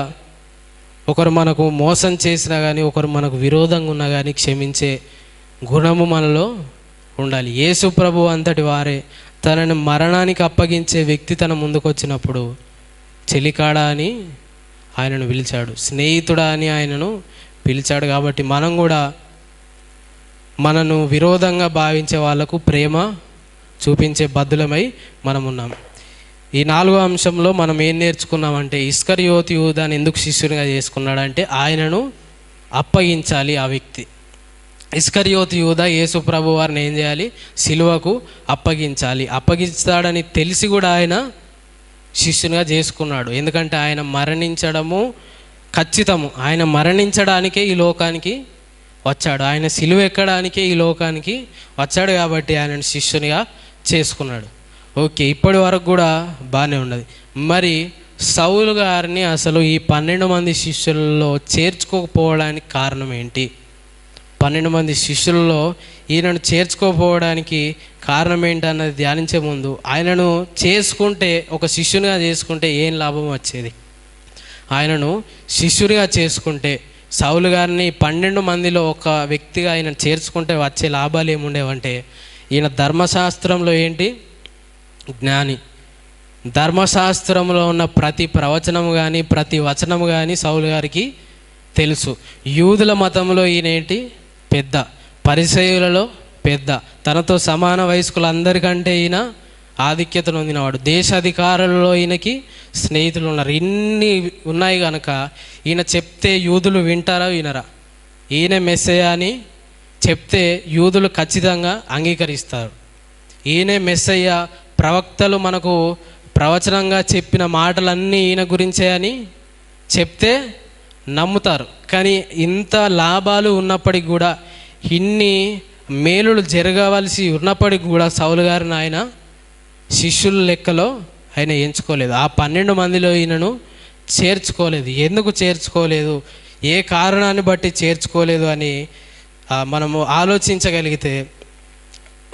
ఒకరు మనకు మోసం చేసినా కానీ, ఒకరు మనకు విరోధంగా ఉన్నా కానీ క్షమించే గుణము మనలో ఉండాలి. యేసు ప్రభు అంతటి వారే తనని మరణానికి అప్పగించే వ్యక్తి తన ముందుకు వచ్చినప్పుడు చెలికాడా అని ఆయనను పిలిచాడు, స్నేహితుడా అని ఆయనను పిలిచాడు. కాబట్టి మనం కూడా మనను విరోధంగా భావించే వాళ్లకు ప్రేమ చూపించే బద్దులమై మనం ఉన్నాం. ఈ 4వ అంశంలో మనం ఏం నేర్చుకున్నామంటే, ఇస్కరియోతు యూదాని ఎందుకు శిష్యునిగా చేసుకున్నాడంటే ఆయనను అప్పగించాలి ఆ వ్యక్తి. ఇస్కరియోతు యూదా యేసు ప్రభు వారిని ఏం చేయాలి? సిలువకు అప్పగించాలి. అప్పగిస్తాడని తెలిసి కూడా ఆయన శిష్యునిగా చేసుకున్నాడు. ఎందుకంటే ఆయన మరణించడము ఖచ్చితము. ఆయన మరణించడానికే ఈ లోకానికి వచ్చాడు, ఆయన సిలువ ఎక్కడానికే ఈ లోకానికి వచ్చాడు. కాబట్టి ఆయనను శిష్యునిగా చేసుకున్నాడు. ఓకే, ఇప్పటి వరకు కూడా బాగానే ఉన్నది. మరి సౌలు గారిని అసలు ఈ 12 మంది శిష్యులలో చేర్చుకోకపోవడానికి కారణం ఏంటి? 12 మంది శిష్యులలో ఈయనను చేర్చుకోకపోవడానికి కారణం ఏంటి అన్నది ధ్యానించే ముందు, ఆయనను చేసుకుంటే, ఒక శిష్యునిగా చేసుకుంటే ఏం లాభం వచ్చేది? ఆయనను శిష్యునిగా చేసుకుంటే, సౌలు గారిని 12 మందిలో ఒక వ్యక్తిగా ఆయన చేర్చుకుంటే వచ్చే లాభాలు ఏముండేవంటే, ఈయన ధర్మశాస్త్రంలో ఏంటి? జ్ఞాని. ధర్మశాస్త్రంలో ఉన్న ప్రతి ప్రవచనము కానీ ప్రతి వచనము కానీ సౌలు గారికి తెలుసు. యూదుల మతంలో ఈయన ఏంటి? పెద్ద. పరిసయ్యులలో పెద్ద. తనతో సమాన వయస్కులందరికంటే ఈయన ఆధిక్యత నొందినవాడు. దేశాధికారులలో ఈయనకి స్నేహితులు ఉన్నారు. ఇన్ని ఉన్నాయి కనుక ఈయన చెప్తే యూదులు వింటారా వినరా? ఈయన మెస్సయ్య అని చెప్తే యూదులు ఖచ్చితంగా అంగీకరిస్తారు. ఈయనే మెస్సయ్య, ప్రవక్తలు మనకు ప్రవచనంగా చెప్పిన మాటలన్నీ ఈయన గురించే అని చెప్తే నమ్ముతారు. కానీ ఇంత లాభాలు ఉన్నప్పటికి కూడా, ఇన్ని మేలులు జరగవలసి ఉన్నప్పటికి కూడా సౌలు గారిని ఆయన శిష్యుల లెక్కలో ఆయన ఎంచుకోలేదు. ఆ 12 మందిలో ఈయనను చేర్చుకోలేదు. ఎందుకు చేర్చుకోలేదు, ఏ కారణాన్ని బట్టి చేర్చుకోలేదు అని మనము ఆలోచించగలిగితే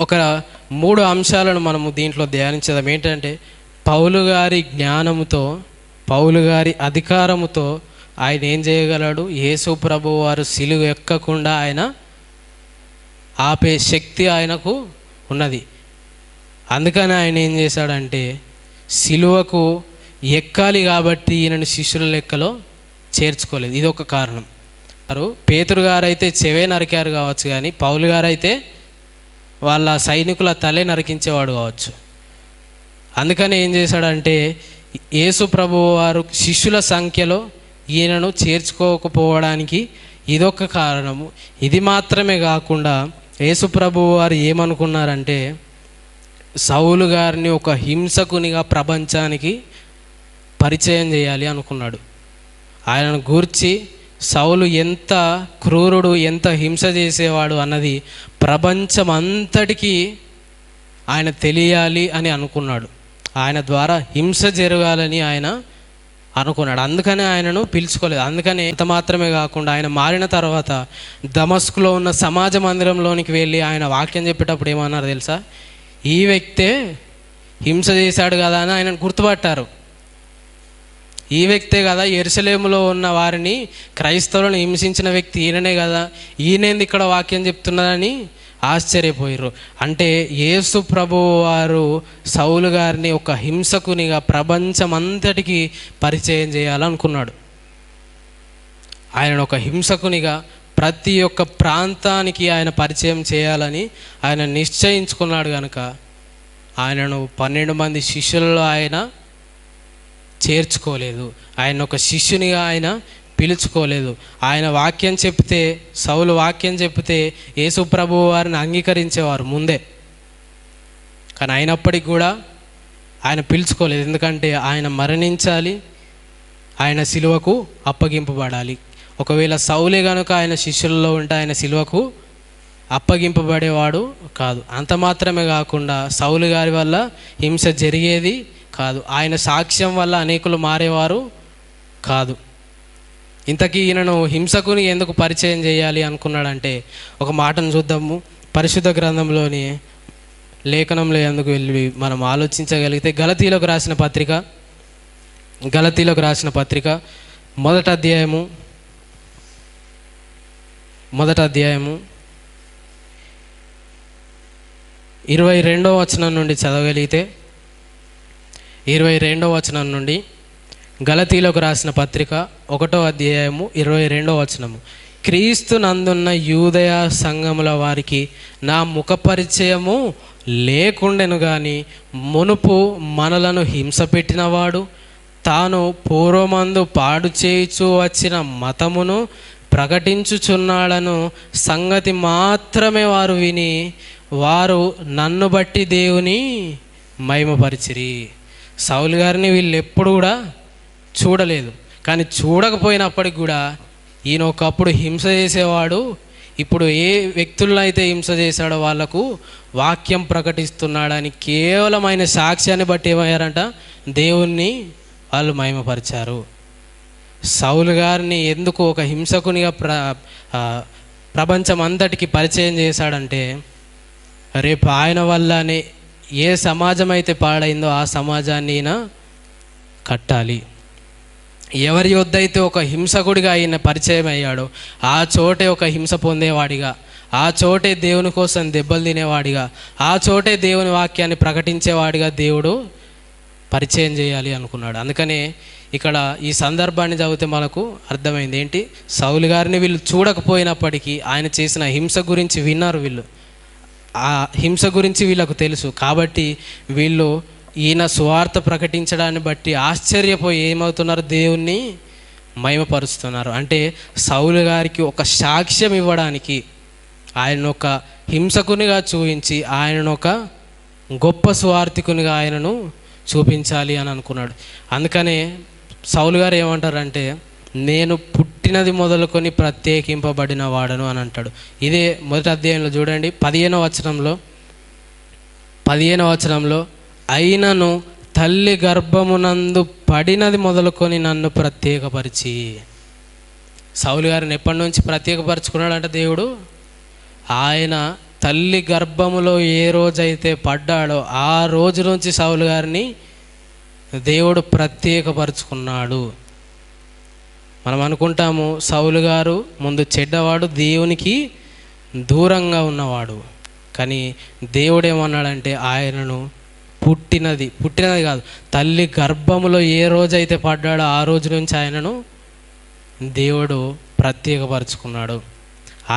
ఒక 3 అంశాలను మనము దీంట్లో ధ్యానించదాం. ఏంటంటే, పౌలు గారి జ్ఞానముతో, పౌలు గారి అధికారముతో ఆయన ఏం చేయగలడు? యేసు ప్రభు వారు సిలువ ఎక్కకుండా ఆయన ఆపే శక్తి ఆయనకు ఉన్నది. అందుకని ఆయన ఏం చేశాడంటే, సిలువకు ఎక్కాలి కాబట్టి ఈయనను శిష్యుల లెక్కలో చేర్చుకోలేదు. ఇది ఒక కారణం. పేతురు గారైతే చెవే నరికారు కావచ్చు, కానీ పౌలు గారైతే వాళ్ళ సైనికుల తలే నరికించేవాడు కావచ్చు. అందుకని ఏం చేశాడంటే, యేసు ప్రభు వారు శిష్యుల సంఖ్యలో ఈయనను చేర్చుకోకపోవడానికి ఇదొక కారణము. ఇది మాత్రమే కాకుండా యేసు ప్రభు వారు ఏమనుకున్నారంటే, సౌలు గారిని ఒక హింసకునిగా ప్రపంచానికి పరిచయం చేయాలి అనుకున్నాడు. ఆయనను గూర్చి సౌలు ఎంత క్రూరుడు, ఎంత హింస చేసేవాడు అన్నది ప్రపంచం అంతటికీ ఆయన తెలియాలి అని అనుకున్నాడు. ఆయన ద్వారా హింస జరగాలని ఆయన అనుకున్నాడు. అందుకనే ఆయనను పిలుచుకోలేదు. అందుకనే అంత మాత్రమే కాకుండా ఆయన మారిన తర్వాత దమస్కులో ఉన్న సమాజ మందిరంలోనికి వెళ్ళి ఆయన వాక్యం చెప్పేటప్పుడు ఏమన్నారు తెలుసా? ఈ వ్యక్తే హింస చేశాడు కదా అని ఆయనను గుర్తుపట్టారు. ఈ వ్యక్తే కదా యెరూషలేములో ఉన్న వారిని, క్రైస్తవులను హింసించిన వ్యక్తి ఈయననే కదా, ఈయనేంది ఇక్కడ వాక్యం చెప్తున్నదని ఆశ్చర్యపోయారు. అంటే యేసు ప్రభువు వారు సౌలు గారిని ఒక హింసకునిగా ప్రపంచం అంతటికి పరిచయం చేయాలనుకున్నాడు. ఆయనను ఒక హింసకునిగా ప్రతి ఒక్క ప్రాంతానికి ఆయన పరిచయం చేయాలని ఆయన నిశ్చయించుకున్నాడు. కనుక ఆయనను 12 మంది శిష్యులలో ఆయన చేర్చుకోలేదు. ఆయన ఒక శిష్యునిగా ఆయన పిలుచుకోలేదు. ఆయన వాక్యం చెప్తే, సౌలు వాక్యం చెప్తే యేసు ప్రభువు వారిని అంగీకరించేవారు ముందే. కానీ అయినప్పటికీ కూడా ఆయన పిలుచుకోలేదు. ఎందుకంటే ఆయన మరణించాలి, ఆయన సిలువకు అప్పగింపబడాలి. ఒకవేళ సౌలే కనుక ఆయన శిష్యులలో ఉంటే ఆయన సిలువకు అప్పగింపబడేవాడు కాదు. అంత మాత్రమే కాకుండా సౌలు గారి వల్ల హింస జరిగేది కాదు. ఆయన సాక్ష్యం వల్ల అనేకులు మారేవారు కాదు. ఇంతకీ ఈయనను హింసకుని ఎందుకు పరిచయం చేయాలి అనుకున్నాడంటే, ఒక మాటను చూద్దాము. పరిశుద్ధ గ్రంథంలోని లేఖనంలో ఎందుకు వెళ్ళి మనం ఆలోచించగలిగితే, గలతీలకు రాసిన పత్రిక మొదటి అధ్యాయము 22వ వచనం నుండి చదవగలిగితే, 22వ వచనం నుండి గలతీలకు రాసిన పత్రిక 1వ అధ్యాయము 22వ వచనము. క్రీస్తు నందున్న యూదయ సంఘముల వారికి నా ముఖ పరిచయము లేకుండెను గాని మునుపు మనలను హింస పెట్టినవాడు తాను పూర్వమందు పాడు చేయుచు వచ్చిన మతమును ప్రకటించుచున్నాడను సంగతి మాత్రమే వారు విని వారు నన్ను బట్టి దేవుని మహిమపరిచిరి. సౌలు గారిని వీళ్ళు ఎప్పుడు కూడా చూడలేదు, కానీ చూడకపోయినప్పటికి కూడా ఈయన ఒకప్పుడు హింస చేసేవాడు, ఇప్పుడు ఏ వ్యక్తుల్లో అయితే హింస చేశాడో వాళ్లకు వాక్యం ప్రకటిస్తున్నాడని కేవలం ఆయన సాక్ష్యాన్ని బట్టి ఏమయ్యారంట, దేవుణ్ణి వాళ్ళు మహిమపరిచారు. సౌలు గారిని ఎందుకు ఒక హింసకునిగా ప్రపంచం అంతటికి పరిచయం చేశాడంటే, రేపు ఆయన వల్లనే ఏ సమాజం అయితే పాడైందో ఆ సమాజాన్ని ఈయన కట్టాలి. ఎవరి యొద్ద అయితే ఒక హింసకుడిగా ఆయన పరిచయం అయ్యాడో ఆ చోటే ఒక హింస పొందేవాడిగా, ఆ చోటే దేవుని కోసం దెబ్బలు తినేవాడిగా, ఆ చోటే దేవుని వాక్యాన్ని ప్రకటించేవాడిగా దేవుడు పరిచయం చేయాలి అనుకున్నాడు. అందుకనే ఇక్కడ ఈ సందర్భాన్ని చదివితే మనకు అర్థమైంది ఏంటి, సౌలు గారిని వీళ్ళు చూడకపోయినప్పటికీ ఆయన చేసిన హింస గురించి విన్నారు. వీళ్ళు ఆ హింస గురించి వీళ్ళకు తెలుసు కాబట్టి వీళ్ళు ఈయన సువార్త ప్రకటించడాన్ని బట్టి ఆశ్చర్యపోయి ఏమవుతున్నారు, దేవుణ్ణి మహిమపరుస్తున్నారు. అంటే సౌలు గారికి ఒక సాక్ష్యం ఇవ్వడానికి, ఆయన ఒక హింసకునిగా చూపించి ఆయనను ఒక గొప్ప సువార్థికునిగా ఆయనను చూపించాలి అని అనుకున్నాడు. అందుకనే సౌలు గారు ఏమంటారంటే, నేను పుట్టినది మొదలుకొని ప్రత్యేకింపబడిన వాడను అని అంటాడు. ఇదే మొదటి అధ్యాయంలో చూడండి 15వ వచనంలో అయినను తల్లి గర్భమునందు పడినది మొదలుకొని నన్ను ప్రత్యేకపరిచి. సౌలు గారిని ఎప్పటి నుంచి ప్రత్యేకపరచుకున్నాడంటే దేవుడు, ఆయన తల్లి గర్భములో ఏ రోజైతే పడ్డాడో ఆ రోజు నుంచి సౌలు గారిని దేవుడు ప్రత్యేకపరుచుకున్నాడు. మనం అనుకుంటాము సౌలు గారు ముందు చెడ్డవాడు, దేవునికి దూరంగా ఉన్నవాడు, కానీ దేవుడు ఏమన్నాడంటే ఆయనను పుట్టినది కాదు, తల్లి గర్భములో ఏ రోజైతే పడ్డాడో ఆ రోజు నుంచి ఆయనను దేవుడు ప్రత్యేకపరుచుకున్నాడు.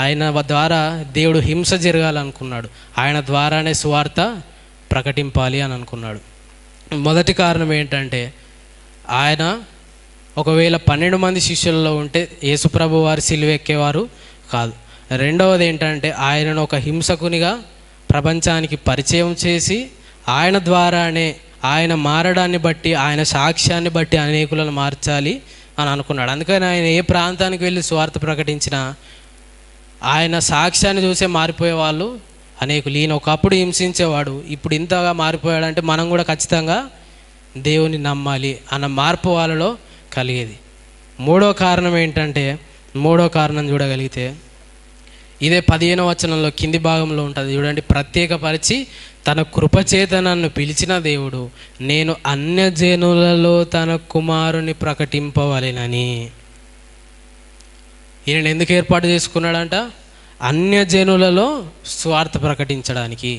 ఆయన ద్వారా దేవుడు హింస జరగాలనుకున్నాడు, ఆయన ద్వారానే సువార్త ప్రకటింపాలి అని అనుకున్నాడు. మొదటి కారణం ఏంటంటే, ఆయన ఒకవేళ 12 మంది శిష్యులలో ఉంటే యేసుప్రభు వారు సిలువ ఎక్కేవారు కాదు. రెండవది ఏంటంటే, ఆయనను ఒక హింసకునిగా ప్రపంచానికి పరిచయం చేసి ఆయన ద్వారానే ఆయన మారడాన్ని బట్టి, ఆయన సాక్ష్యాన్ని బట్టి అనేకులను మార్చాలి అని అనుకున్నాడు. అందుకని ఆయన ఏ ప్రాంతానికి వెళ్ళి సువార్త ప్రకటించినా ఆయన సాక్ష్యాన్ని చూసే మారిపోయే వాళ్ళు అనేకులు. ఈయన ఒకప్పుడు హింసించేవాడు, ఇప్పుడు ఇంతగా మారిపోయాడంటే మనం కూడా ఖచ్చితంగా దేవుని నమ్మాలి అన్న మార్పు వాళ్ళలో కలిగేది. మూడో కారణం చూడగలిగితే ఇదే 15వ వచనంలో కింది భాగంలో ఉంటుంది చూడండి. ప్రత్యేకపరిచి తన కృపచేత నన్ను పిలిచిన దేవుడు నేను అన్యజనులలో తన కుమారుని ప్రకటింపవలెనని. ఈయన ఎందుకు ఏర్పాటు చేసుకున్నాడంట, అన్యజనులలో స్వార్థ ప్రకటించడానికి.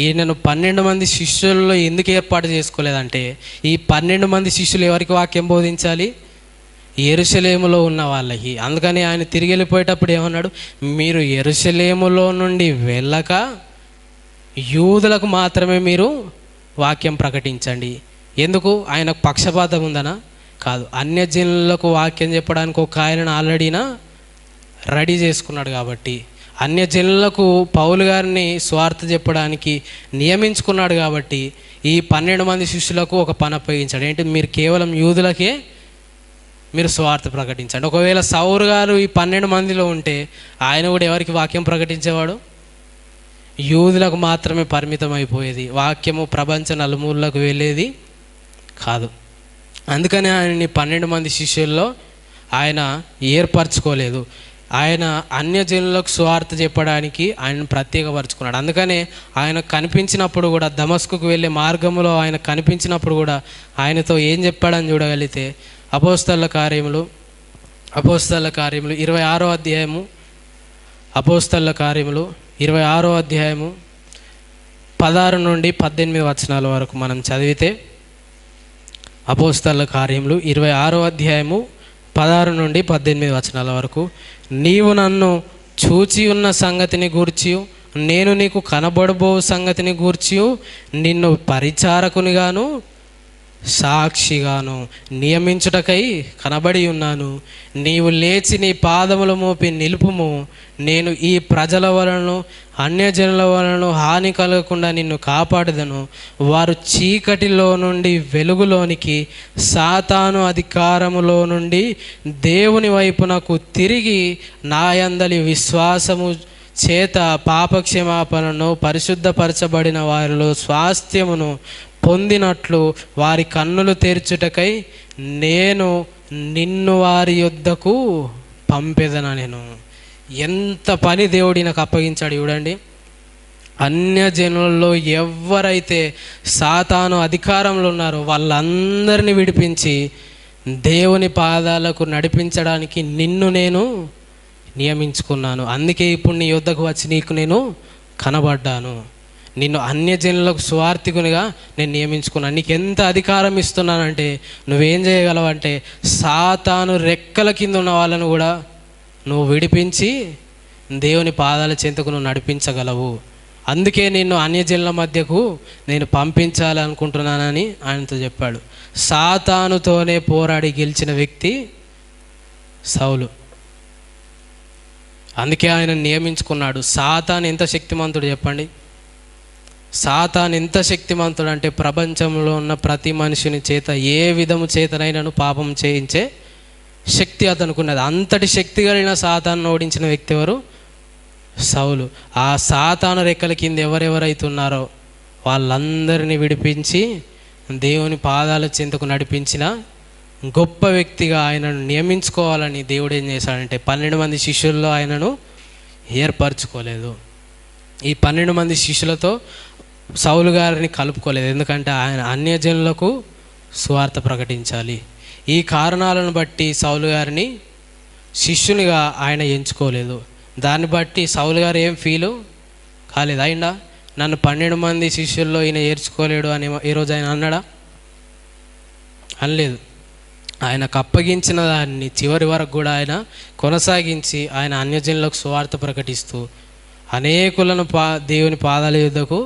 ఈయనను 12 మంది శిష్యులలో ఎందుకు ఏర్పాటు చేసుకోలేదంటే, ఈ 12 మంది శిష్యులు ఎవరికి వాక్యం బోధించాలి, యెరూషలేములో ఉన్న వాళ్ళకి. అందుకని ఆయన తిరిగి వెళ్ళిపోయేటప్పుడు ఏమన్నాడు, మీరు యెరూషలేములో నుండి వెళ్ళక యూదులకు మాత్రమే మీరు వాక్యం ప్రకటించండి. ఎందుకు, ఆయనకు పక్షపాతం ఉందనా? కాదు, అన్యజనులకు వాక్యం చెప్పడానికి ఒక ఆయనను ఆల్రెడీనా రెడీ చేసుకున్నాడు. కాబట్టి అన్యజనులకు పౌలు గారిని స్వార్థ చెప్పడానికి నియమించుకున్నాడు. కాబట్టి ఈ 12 మంది శిష్యులకు ఒక పని అప్పగించాడు. ఏంటి, మీరు కేవలం యూదులకే మీరు స్వార్థ ప్రకటించండి. ఒకవేళ సౌలు గారు ఈ 12 మందిలో ఉంటే ఆయన కూడా ఎవరికి వాక్యం ప్రకటించేవాడు, యూదులకు మాత్రమే పరిమితం అయిపోయేది, వాక్యము ప్రపంచ నలుమూలకు వెళ్ళేది కాదు. అందుకని ఆయన్ని 12 మంది శిష్యుల్లో ఆయన ఏర్పరచుకోలేదు. ఆయన అన్యజనులకు సువార్త చెప్పడానికి ఆయనను ప్రత్యేకపరచుకున్నాడు. అందుకనే ఆయన కనిపించినప్పుడు కూడా, దమస్కుకు వెళ్ళే మార్గంలో ఆయన కనిపించినప్పుడు కూడా ఆయనతో ఏం చెప్పాడని చూడగలిగితే, అపోస్తలుల కార్యములు 26వ అధ్యాయము, 26వ అధ్యాయము 16 నుండి 18 వచనాల వరకు మనం చదివితే, అపోస్తలుల కార్యములు 26వ అధ్యాయము 16 నుండి 18 వచనాల వరకు, నీవు నన్ను చూచి ఉన్న సంగతిని గూర్చి, నేను నీకు కనబడబో సంగతిని గూర్చి నిన్ను పరిచారకునిగాను సాక్షిగాను నియమించుటకై కనబడి ఉన్నాను. నీవు లేచి నీ పాదములు మోపి నిలుపుము. నేను ఈ ప్రజల వలన అన్యజనుల వలన హాని కలగకుండా నిన్ను కాపాడుదను. వారు చీకటిలో నుండి వెలుగులోనికి, సాతాను అధికారములో నుండి దేవుని వైపునకు తిరిగి నా యందలి విశ్వాసము చేత పాపక్షమాపణను పరిశుద్ధపరచబడిన వారిలో స్వాస్థ్యమును పొందినట్లు వారి కన్నులు తెరచుటకై నేను నిన్ను వారి యొద్దకు పంపెదను. నేను ఎంత పని దేవుడి నాకు అప్పగించాడు చూడండి. అన్యజనులలో ఎవరైతే సాతాను అధికారంలో ఉన్నారో వాళ్ళందరినీ విడిపించి దేవుని పాదాలకు నడిపించడానికి నిన్ను నేను నియమించుకున్నాను. అందుకే ఇప్పుడు నీ యొద్దకు వచ్చి నీకు నేను కనబడ్డాను. నిన్ను అన్యజనులకు స్వార్థికునిగా నేను నియమించుకున్నాను. నీకు ఎంత అధికారం ఇస్తున్నానంటే నువ్వేం చేయగలవంటే సాతాను రెక్కల కింద ఉన్న వాళ్ళను కూడా నువ్వు విడిపించి దేవుని పాదాల చెంతకు నువ్వు నడిపించగలవు. అందుకే నిన్ను అన్యజనుల మధ్యకు నేను పంపించాలనుకుంటున్నానని ఆయనతో చెప్పాడు. సాతానుతోనే పోరాడి గెలిచిన వ్యక్తి సౌలు. అందుకే ఆయన నియమించుకున్నాడు. సాతాను ఎంత శక్తిమంతుడు చెప్పండి. సాతాను ఎంత శక్తిమంతుడు అంటే ప్రపంచంలో ఉన్న ప్రతి మనిషిని చేత ఏ విధము చేతనైనాను పాపం చేయించే శక్తి అతనుకున్నది. అంతటి శక్తి కలిగిన సాతాను ఓడించిన వ్యక్తి ఎవరు? సౌలు. ఆ సాతాను రెక్కల కింద ఎవరెవరైతే ఉన్నారో వాళ్ళందరినీ విడిపించి దేవుని పాదాల చెంతకు నడిపించిన గొప్ప వ్యక్తిగా ఆయనను నియమించుకోవాలని దేవుడు ఏం చేశాడంటే 12 మంది శిష్యుల్లో ఆయనను ఏర్పరచుకోలేదు. ఈ 12 మంది శిష్యులతో సౌలు గారిని కలుపుకోలేదు. ఎందుకంటే ఆయన అన్యజనులకు సువార్త ప్రకటించాలి. ఈ కారణాలను బట్టి సౌలు గారిని శిష్యునిగా ఆయన ఎంచుకోలేదు. దాన్ని బట్టి సౌలు గారు ఏం ఫీలు కాలేదు. అయినా నన్ను 12 మంది శిష్యుల్లో ఈయన ఏర్చుకోలేడు అని ఈరోజు ఆయన అన్నాడా? అనలేదు. ఆయనకు అప్పగించిన దాన్ని చివరి వరకు కూడా ఆయన కొనసాగించి ఆయన అన్యజనులకు సువార్త ప్రకటిస్తూ అనేకులను దేవుని పాదాల యుద్ధకు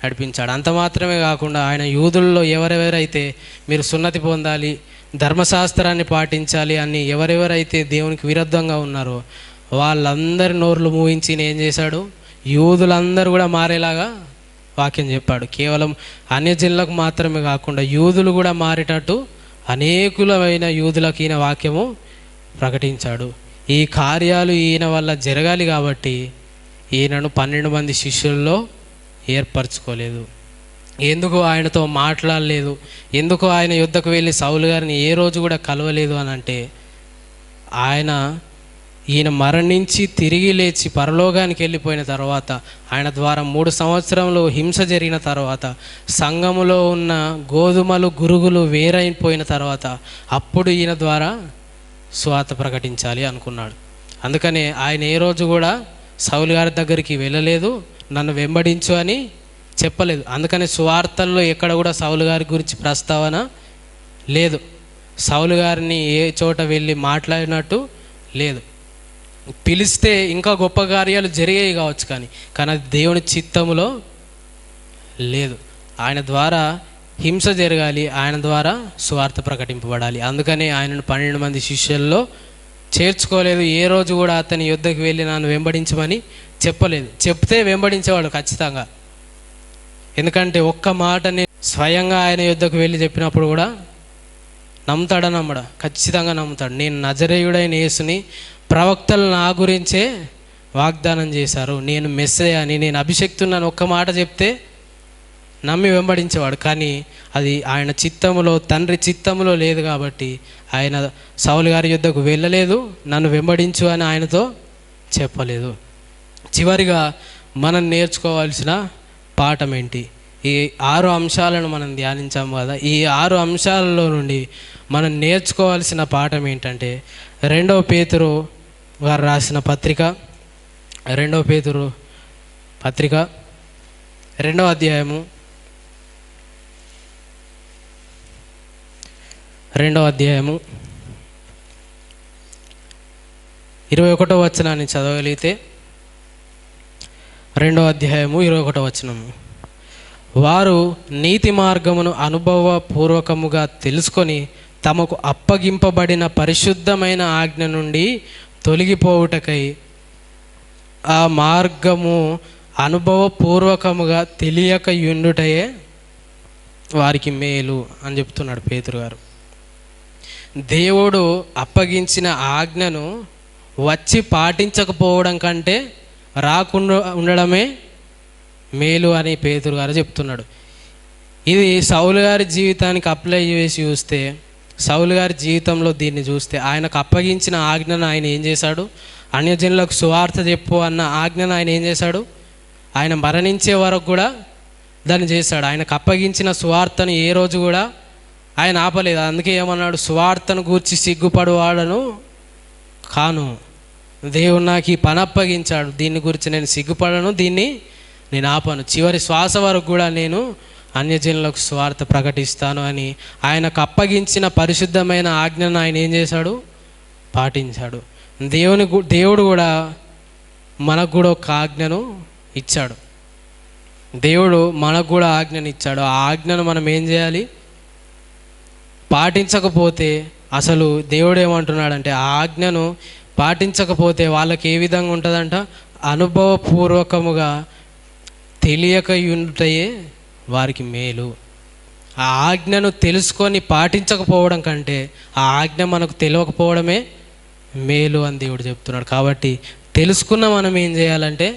నడిపించాడు. అంత మాత్రమే కాకుండా ఆయన యూదుల్లో ఎవరెవరైతే మీరు సున్నతి పొందాలి, ధర్మశాస్త్రాన్ని పాటించాలి అని ఎవరెవరైతే దేవునికి విరుద్ధంగా ఉన్నారో వాళ్ళందరి నోర్లు మూయించి ఏం చేశాడు? యూదులందరూ కూడా మారేలాగా వాక్యం చెప్పాడు. కేవలం అన్యజనులకు మాత్రమే కాకుండా యూదులు కూడా మారేటట్టు అనేకులమైన యూదులకు ఈయన వాక్యము ప్రకటించాడు. ఈ కార్యాలు ఈయన వల్ల జరగాలి కాబట్టి ఈయనను 12 మంది శిష్యుల్లో ఏర్పరచుకోలేదు. ఎందుకు ఆయనతో మాట్లాడలేదు, ఎందుకు ఆయన యుద్ధకు వెళ్ళి సౌలు గారిని ఏ రోజు కూడా కలవలేదు అని అంటే ఈయన మరణించి తిరిగి లేచి పరలోకానికి వెళ్ళిపోయిన తర్వాత, ఆయన ద్వారా 3 సంవత్సరంలో హింస జరిగిన తర్వాత, సంఘములో ఉన్న గోధుమలు గురుగులు వేరైపోయిన తర్వాత అప్పుడు ఈయన ద్వారా సువార్త ప్రకటించాలి అనుకున్నాడు. అందుకనే ఆయన ఏ రోజు కూడా సౌలు గారి దగ్గరికి వెళ్ళలేదు, నన్ను వెంబడించు అని చెప్పలేదు. అందుకని సువార్తల్లో ఎక్కడ కూడా సౌలు గారి గురించి ప్రస్తావన లేదు. సౌలు గారిని ఏ చోట వెళ్ళి మాట్లాడినట్టు లేదు. పిలిస్తే ఇంకా గొప్ప కార్యాలు జరిగాయి కావచ్చు, కానీ అది దేవుని చిత్తములో లేదు. ఆయన ద్వారా హింస జరగాలి, ఆయన ద్వారా సువార్త ప్రకటింపబడాలి. అందుకని ఆయనను 12 మంది శిష్యుల్లో చేర్చుకోలేదు. ఏ రోజు కూడా అతని యుద్ధకు వెళ్ళి నన్ను వెంబడించమని చెప్పలేదు. చెప్తే వెంబడించేవాడు ఖచ్చితంగా. ఎందుకంటే ఒక్క మాటని స్వయంగా ఆయన యుద్ధకు వెళ్ళి చెప్పినప్పుడు కూడా నమ్ముతాడా? నమ్మడా? ఖచ్చితంగా నమ్ముతాడు. నేను నజరేయుడైన యేసుని ప్రవక్తలు నా గురించే వాగ్దానం చేశారు, నేను మెస్సయ్య అని, నేను అభిషక్తున్నాను ఒక్క మాట చెప్తే నమ్మి వెంబడించేవాడు. కానీ అది ఆయన చిత్తములో, తండ్రి చిత్తములో లేదు కాబట్టి ఆయన సౌలు గారి యుద్ధకు వెళ్ళలేదు, నన్ను వెంబడించు అని ఆయనతో చెప్పలేదు. చివరిగా మనం నేర్చుకోవాల్సిన పాఠం ఏంటి? ఈ 6 అంశాలను మనం ధ్యానించాము కదా. ఈ 6 అంశాలలో నుండి మనం నేర్చుకోవాల్సిన పాఠం ఏంటంటే 2వ పేతురు గారు రాసిన పత్రిక 2వ పేతురు పత్రిక రెండవ అధ్యాయము 21వ వచనాన్ని చదవగలిగితే, 2వ అధ్యాయము 21వ వచనము. వారు నీతి మార్గమును అనుభవపూర్వకముగా తెలుసుకొని తమకు అప్పగింపబడిన పరిశుద్ధమైన ఆజ్ఞ నుండి తొలగిపోవుటకై ఆ మార్గము అనుభవపూర్వకముగా తెలియక యుండుటయే వారికి మేలు అని చెప్తున్నాడు పేతురు గారు. దేవుడు అప్పగించిన ఆజ్ఞను వచ్చి పాటించకపోవడం కంటే రాకుండా ఉండడమే మేలు అని పేతురు గారు చెప్తున్నాడు. ఇది సౌలు గారి జీవితానికి అప్లై చేసి చూస్తే, సౌలు గారి జీవితంలో దీన్ని చూస్తే, ఆయనకు అప్పగించిన ఆజ్ఞను ఆయన ఏం చేశాడు? అన్యజనులకు సువార్త చెప్పు అన్న ఆజ్ఞను ఆయన ఏం చేశాడు? ఆయన మరణించే వరకు కూడా దాన్ని చేశాడు. ఆయనకు అప్పగించిన సువార్తను ఏ రోజు కూడా ఆయన ఆపలేదు. అందుకే ఏమన్నాడు? సువార్తను గూర్చి సిగ్గుపడువాడను కాను, దేవుడు నాకు ఈ పని అప్పగించాడు, దీన్ని గురించి నేను సిగ్గుపడను, దీన్ని నేను ఆపను, చివరి శ్వాస వరకు కూడా నేను అన్యజనులకు స్వార్థ ప్రకటిస్తాను అని ఆయనకు అప్పగించిన పరిశుద్ధమైన ఆజ్ఞను ఆయన ఏం చేశాడు? పాటించాడు. దేవుడు కూడా మనకు కూడా ఒక ఆజ్ఞను ఇచ్చాడు. దేవుడు మనకు కూడా ఆజ్ఞను ఇచ్చాడు. ఆ ఆజ్ఞను మనం ఏం చేయాలి? పాటించకపోతే అసలు దేవుడు ఏమంటున్నాడంటే, ఆ ఆజ్ఞను పాటించకపోతే వాళ్ళకి ఏ విధంగా ఉంటుందంట? అనుభవపూర్వకముగా తెలియక ఉంటయే వారికి మేలు. ఆ ఆజ్ఞను తెలుసుకొని పాటించకపోవడం కంటే ఆ ఆజ్ఞ మనకు తెలియకపోవడమే మేలు అని దేవుడు చెప్తున్నాడు. కాబట్టి తెలుసుకున్న మనం ఏం చేయాలంటే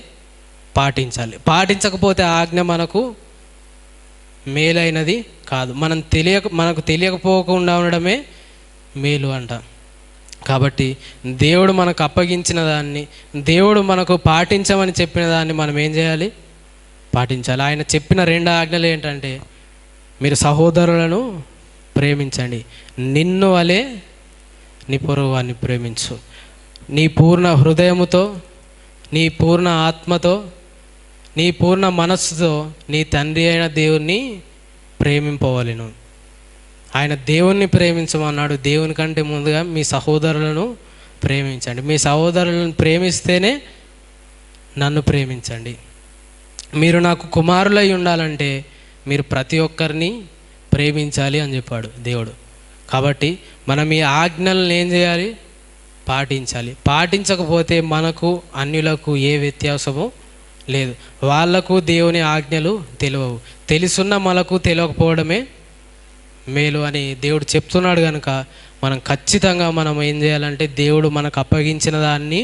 పాటించాలి. పాటించకపోతే ఆ ఆజ్ఞ మనకు మేలైనది కాదు. మనకు తెలియకపోకుండా ఉండడమే మేలు అంట. కాబట్టి దేవుడు మనకు అప్పగించిన దాన్ని, దేవుడు మనకు పాటించమని చెప్పిన దాన్ని మనం ఏం చేయాలి? పాటించాలి. ఆయన చెప్పిన 2 ఆజ్ఞలు ఏంటంటే, మీరు సహోదరులను ప్రేమించండి, నిన్ను వలె నీ పొరుగువాన్ని ప్రేమించు, నీ పూర్ణ హృదయముతో, నీ పూర్ణ ఆత్మతో, నీ పూర్ణ మనస్సుతో నీ తండ్రి అయిన దేవుణ్ణి ప్రేమింపవలెను. ఆయన దేవుణ్ణి ప్రేమించమన్నాడు. దేవుని కంటే ముందుగా మీ సహోదరులను ప్రేమించండి. మీ సహోదరులను ప్రేమిస్తేనే నన్ను ప్రేమించండి. మీరు నాకు కుమారులై ఉండాలంటే మీరు ప్రతి ఒక్కరిని ప్రేమించాలి అని చెప్పాడు దేవుడు. కాబట్టి మనం ఈ ఆజ్ఞలను ఏం చేయాలి? పాటించాలి. పాటించకపోతే మనకు అన్యులకు ఏ వ్యత్యాసము లేదు. వాళ్లకు దేవుని ఆజ్ఞలు తెలియవు. తెలుసున్న మనకు తెలియకపోవడమే మేలు అని దేవుడు చెప్తున్నాడు. కనుక మనం ఖచ్చితంగా మనం ఏం చేయాలంటే, దేవుడు మనకు అప్పగించిన దాన్ని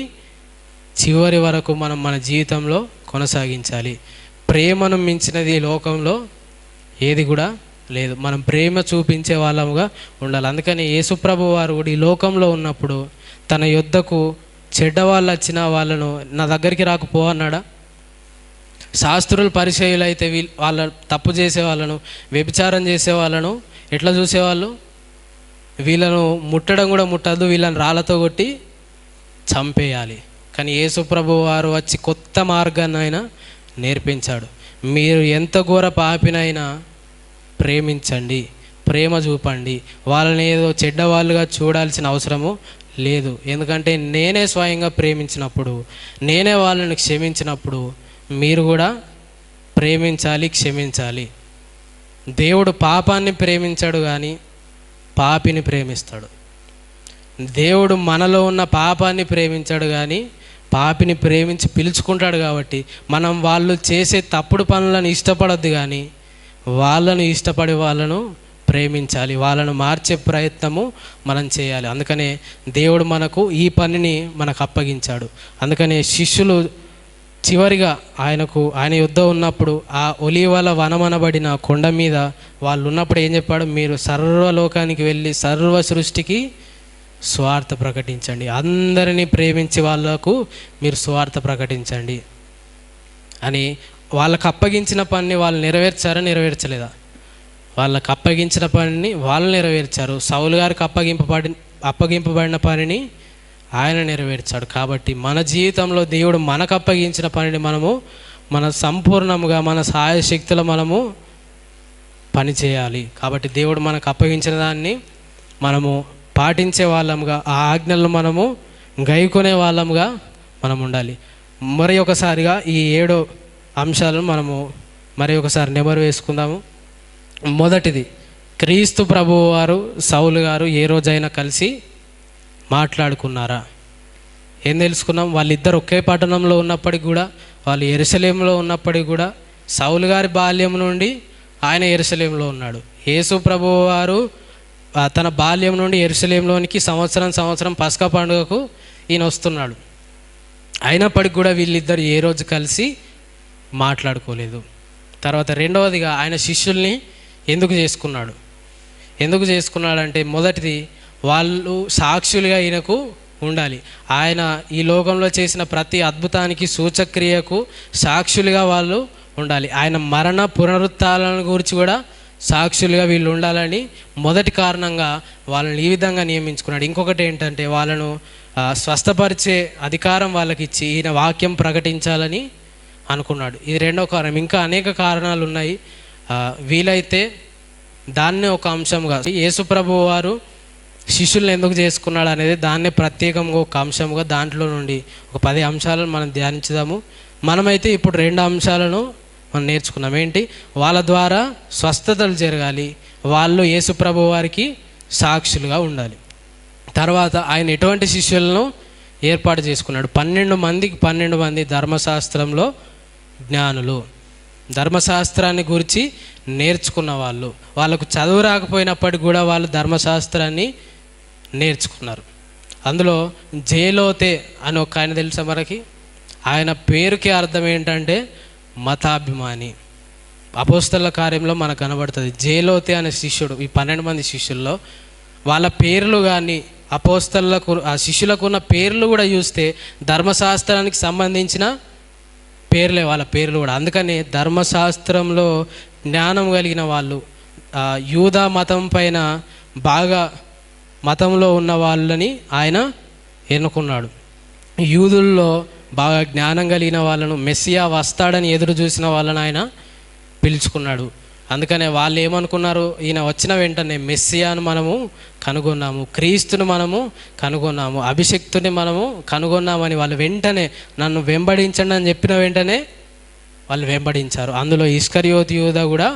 చివరి వరకు మనం మన జీవితంలో కొనసాగించాలి. ప్రేమను మించినది ఈ లోకంలో ఏది కూడా లేదు. మనం ప్రేమ చూపించే వాళ్ళముగా ఉండాలి. అందుకని యేసుప్రభు వారు కూడా ఈ లోకంలో ఉన్నప్పుడు తన యొద్దకు చెడ్డవాళ్ళు వచ్చిన వాళ్ళను నా దగ్గరికి రాకపో అన్నాడా? శాస్త్రులు పరిచయులు అయితే వాళ్ళ తప్పు చేసే వాళ్ళను, వ్యభిచారం చేసే వాళ్ళను ఎట్లా చూసేవాళ్ళు? వీళ్ళను ముట్టడం కూడా ముట్టద్దు, వీళ్ళని రాళ్ళతో కొట్టి చంపేయాలి. కానీ యేసుప్రభు వారు వచ్చి కొత్త మార్గాన్ని ఆయన నేర్పించాడు. మీరు ఎంత ఘోర పాపినైనా ప్రేమించండి, ప్రేమ చూపండి. వాళ్ళని ఏదో చెడ్డవాళ్ళుగా చూడాల్సిన అవసరము లేదు. ఎందుకంటే నేనే స్వయంగా ప్రేమించినప్పుడు, నేనే వాళ్ళని క్షమించినప్పుడు మీరు కూడా ప్రేమించాలి, క్షమించాలి. దేవుడు పాపాన్ని ప్రేమించాడు కానీ పాపిని ప్రేమిస్తాడు. దేవుడు మనలో ఉన్న పాపాన్ని ప్రేమించాడు కానీ పాపిని ప్రేమించి పిలుచుకుంటాడు. కాబట్టి మనం వాళ్ళు చేసే తప్పుడు పనులను ఇష్టపడొద్దు కానీ వాళ్ళను ఇష్టపడి వాళ్ళను ప్రేమించాలి. వాళ్ళను మార్చే ప్రయత్నము మనం చేయాలి. అందుకనే దేవుడు మనకు ఈ పనిని మనకు అప్పగించాడు. అందుకనే శిష్యులు చివరిగా ఆయన యుద్ధ ఉన్నప్పుడు ఆ ఒలీవల వనమనబడిన కొండ మీద వాళ్ళు ఉన్నప్పుడు ఏం చెప్పాడు? మీరు సర్వలోకానికి వెళ్ళి సర్వ సృష్టికి స్వార్థ ప్రకటించండి, అందరినీ ప్రేమించి వాళ్ళకు మీరు స్వార్థ ప్రకటించండి అని. వాళ్ళకు అప్పగించిన పనిని వాళ్ళు నెరవేర్చలేదా? వాళ్ళకు అప్పగించిన పనిని వాళ్ళు నెరవేర్చారు. సౌలు గారికి అప్పగింపబడిన పనిని ఆయన నెరవేర్చాడు. కాబట్టి మన జీవితంలో దేవుడు మనకు అప్పగించిన పనిని మనము మన సంపూర్ణంగా మన సాయశక్తులు మనము పని చేయాలి. కాబట్టి దేవుడు మనకు అప్పగించిన దాన్ని మనము పాటించే వాళ్ళముగా, ఆ ఆజ్ఞలను మనము గైకొనే వాళ్ళముగా మనం ఉండాలి. మరి ఒకసారిగా ఈ 7 అంశాలను మనము మరి ఒకసారి నెమరు వేసుకుందాము. మొదటిది, క్రీస్తు ప్రభువు వారు సౌలు గారు ఏ రోజైనా కలిసి మాట్లాడుకున్నారా? ఏం తెలుసుకున్నాం? వాళ్ళిద్దరు ఒకే పట్టణంలో ఉన్నప్పటికి కూడా, వాళ్ళు యెరూషలేములో ఉన్నప్పటికి కూడా, సౌలు గారి బాల్యం నుండి ఆయన యెరూషలేములో ఉన్నాడు. యేసు ప్రభువు వారు తన బాల్యం నుండి యెరూషలేంలోనికి సంవత్సరం పస్కా పండుగకు ఈయన వస్తున్నాడు. అయినప్పటికి కూడా వీళ్ళిద్దరు ఏ రోజు కలిసి మాట్లాడుకోలేదు. తర్వాత రెండవదిగా, ఆయన శిష్యుల్ని ఎందుకు చేసుకున్నాడంటే, మొదటిది, వాళ్ళు సాక్షులుగా ఈయనకు ఉండాలి. ఆయన ఈ లోకంలో చేసిన ప్రతి అద్భుతానికి, సూచక్రియకు సాక్షులుగా వాళ్ళు ఉండాలి. ఆయన మరణ పునరుత్థానాల గురించి కూడా సాక్షులుగా వీళ్ళు ఉండాలని మొదటి కారణంగా వాళ్ళని ఈ విధంగా నియమించుకున్నాడు. ఇంకొకటి ఏంటంటే, వాళ్ళను స్వస్థపరిచే అధికారం వాళ్ళకి ఇచ్చి ఈయన వాక్యం ప్రకటించాలని అనుకున్నాడు. ఇది రెండో కారణం. ఇంకా అనేక కారణాలు ఉన్నాయి. వీలైతే దాన్నే ఒక అంశంగా, యేసు ప్రభువు వారు శిష్యులను ఎందుకు చేసుకున్నాడు అనేది దాన్నే ప్రత్యేకంగా ఒక అంశంగా, దాంట్లో నుండి ఒక 10 అంశాలను మనం ధ్యానించుదాము. మనమైతే ఇప్పుడు 2 అంశాలను మనం నేర్చుకున్నాం. ఏంటి? వాళ్ళ ద్వారా స్వస్థతలు జరగాలి, వాళ్ళు యేసు ప్రభువు వారికి సాక్షులుగా ఉండాలి. తర్వాత ఆయన ఎటువంటి శిష్యులను ఏర్పాటు చేసుకున్నాడు? 12 మందికి 12 మంది ధర్మశాస్త్రంలో జ్ఞానులు, ధర్మశాస్త్రాన్ని గురించి నేర్చుకున్న వాళ్ళు. వాళ్ళకు చదువు రాకపోయినప్పటికీ కూడా వాళ్ళు ధర్మశాస్త్రాన్ని నేర్చుకున్నారు. అందులో జేలోతే అని ఒక ఆయన తెలుసా మనకి? ఆయన పేరుకి అర్థం ఏంటంటే మతాభిమాని. అపోస్తల కార్యంలో మనకు కనబడుతుంది. జేలోతే అనే శిష్యుడు, ఈ 12 మంది శిష్యుల్లో వాళ్ళ పేర్లు కానీ, అపోస్తలకు ఆ శిష్యులకు ఉన్న పేర్లు కూడా చూస్తే ధర్మశాస్త్రానికి సంబంధించిన పేర్లే వాళ్ళ పేర్లు కూడా. అందుకని ధర్మశాస్త్రంలో జ్ఞానం కలిగిన వాళ్ళు, యూదా మతం పైన బాగా మతంలో ఉన్న వాళ్ళని ఆయన ఎన్నుకున్నాడు. యూదుల్లో బాగా జ్ఞానం కలిగిన వాళ్ళను, మెస్సియా వస్తాడని ఎదురు చూసిన వాళ్ళని ఆయన పిలుచుకున్నాడు. అందుకనే వాళ్ళు ఏమనుకున్నారు? ఈయన వచ్చిన వెంటనే మెస్సియాను మనము కనుగొన్నాము, క్రీస్తుని మనము కనుగొన్నాము, అభిషక్తుని మనము కనుగొన్నామని వాళ్ళు వెంటనే నన్ను వెంబడించండి అని చెప్పిన వెంటనే వాళ్ళు వెంబడించారు. అందులో ఇస్కరియోతు యూదా కూడా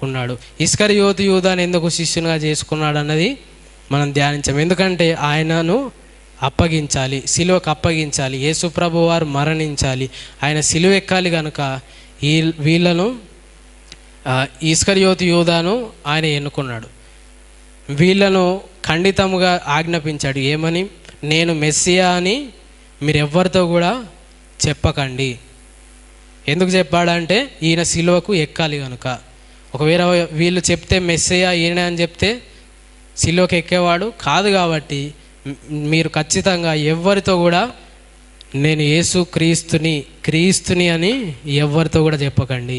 ఉన్నాడు. ఇస్కరియోతు యూదాని ఎందుకు శిష్యునిగా చేసుకున్నాడు అన్నది మనం ధ్యానించాం. ఎందుకంటే ఆయనను అప్పగించాలి, సిలువకు అప్పగించాలి, యేసు ప్రభు వారు మరణించాలి, ఆయన సిలువ ఎక్కాలి. కనుక వీళ్ళను ఇస్కరియోతు యూదాను ఆయన ఎన్నుకున్నాడు. వీళ్ళను ఖండితముగా ఆజ్ఞాపించాడు. ఏమని? నేను మెస్సియా అని మీరెవ్వరితో కూడా చెప్పకండి. ఎందుకు చెప్పాడంటే ఈయన సిలువకు ఎక్కాలి కనుక. ఒకవేళ వీళ్ళు చెప్తే మెస్సియా ఈయన అని చెప్తే సిలువకు ఎక్కేవాడు కాదు. కాబట్టి మీరు ఖచ్చితంగా ఎవ్వరితో కూడా నేను యేసు క్రీస్తుని అని ఎవరితో కూడా చెప్పకండి,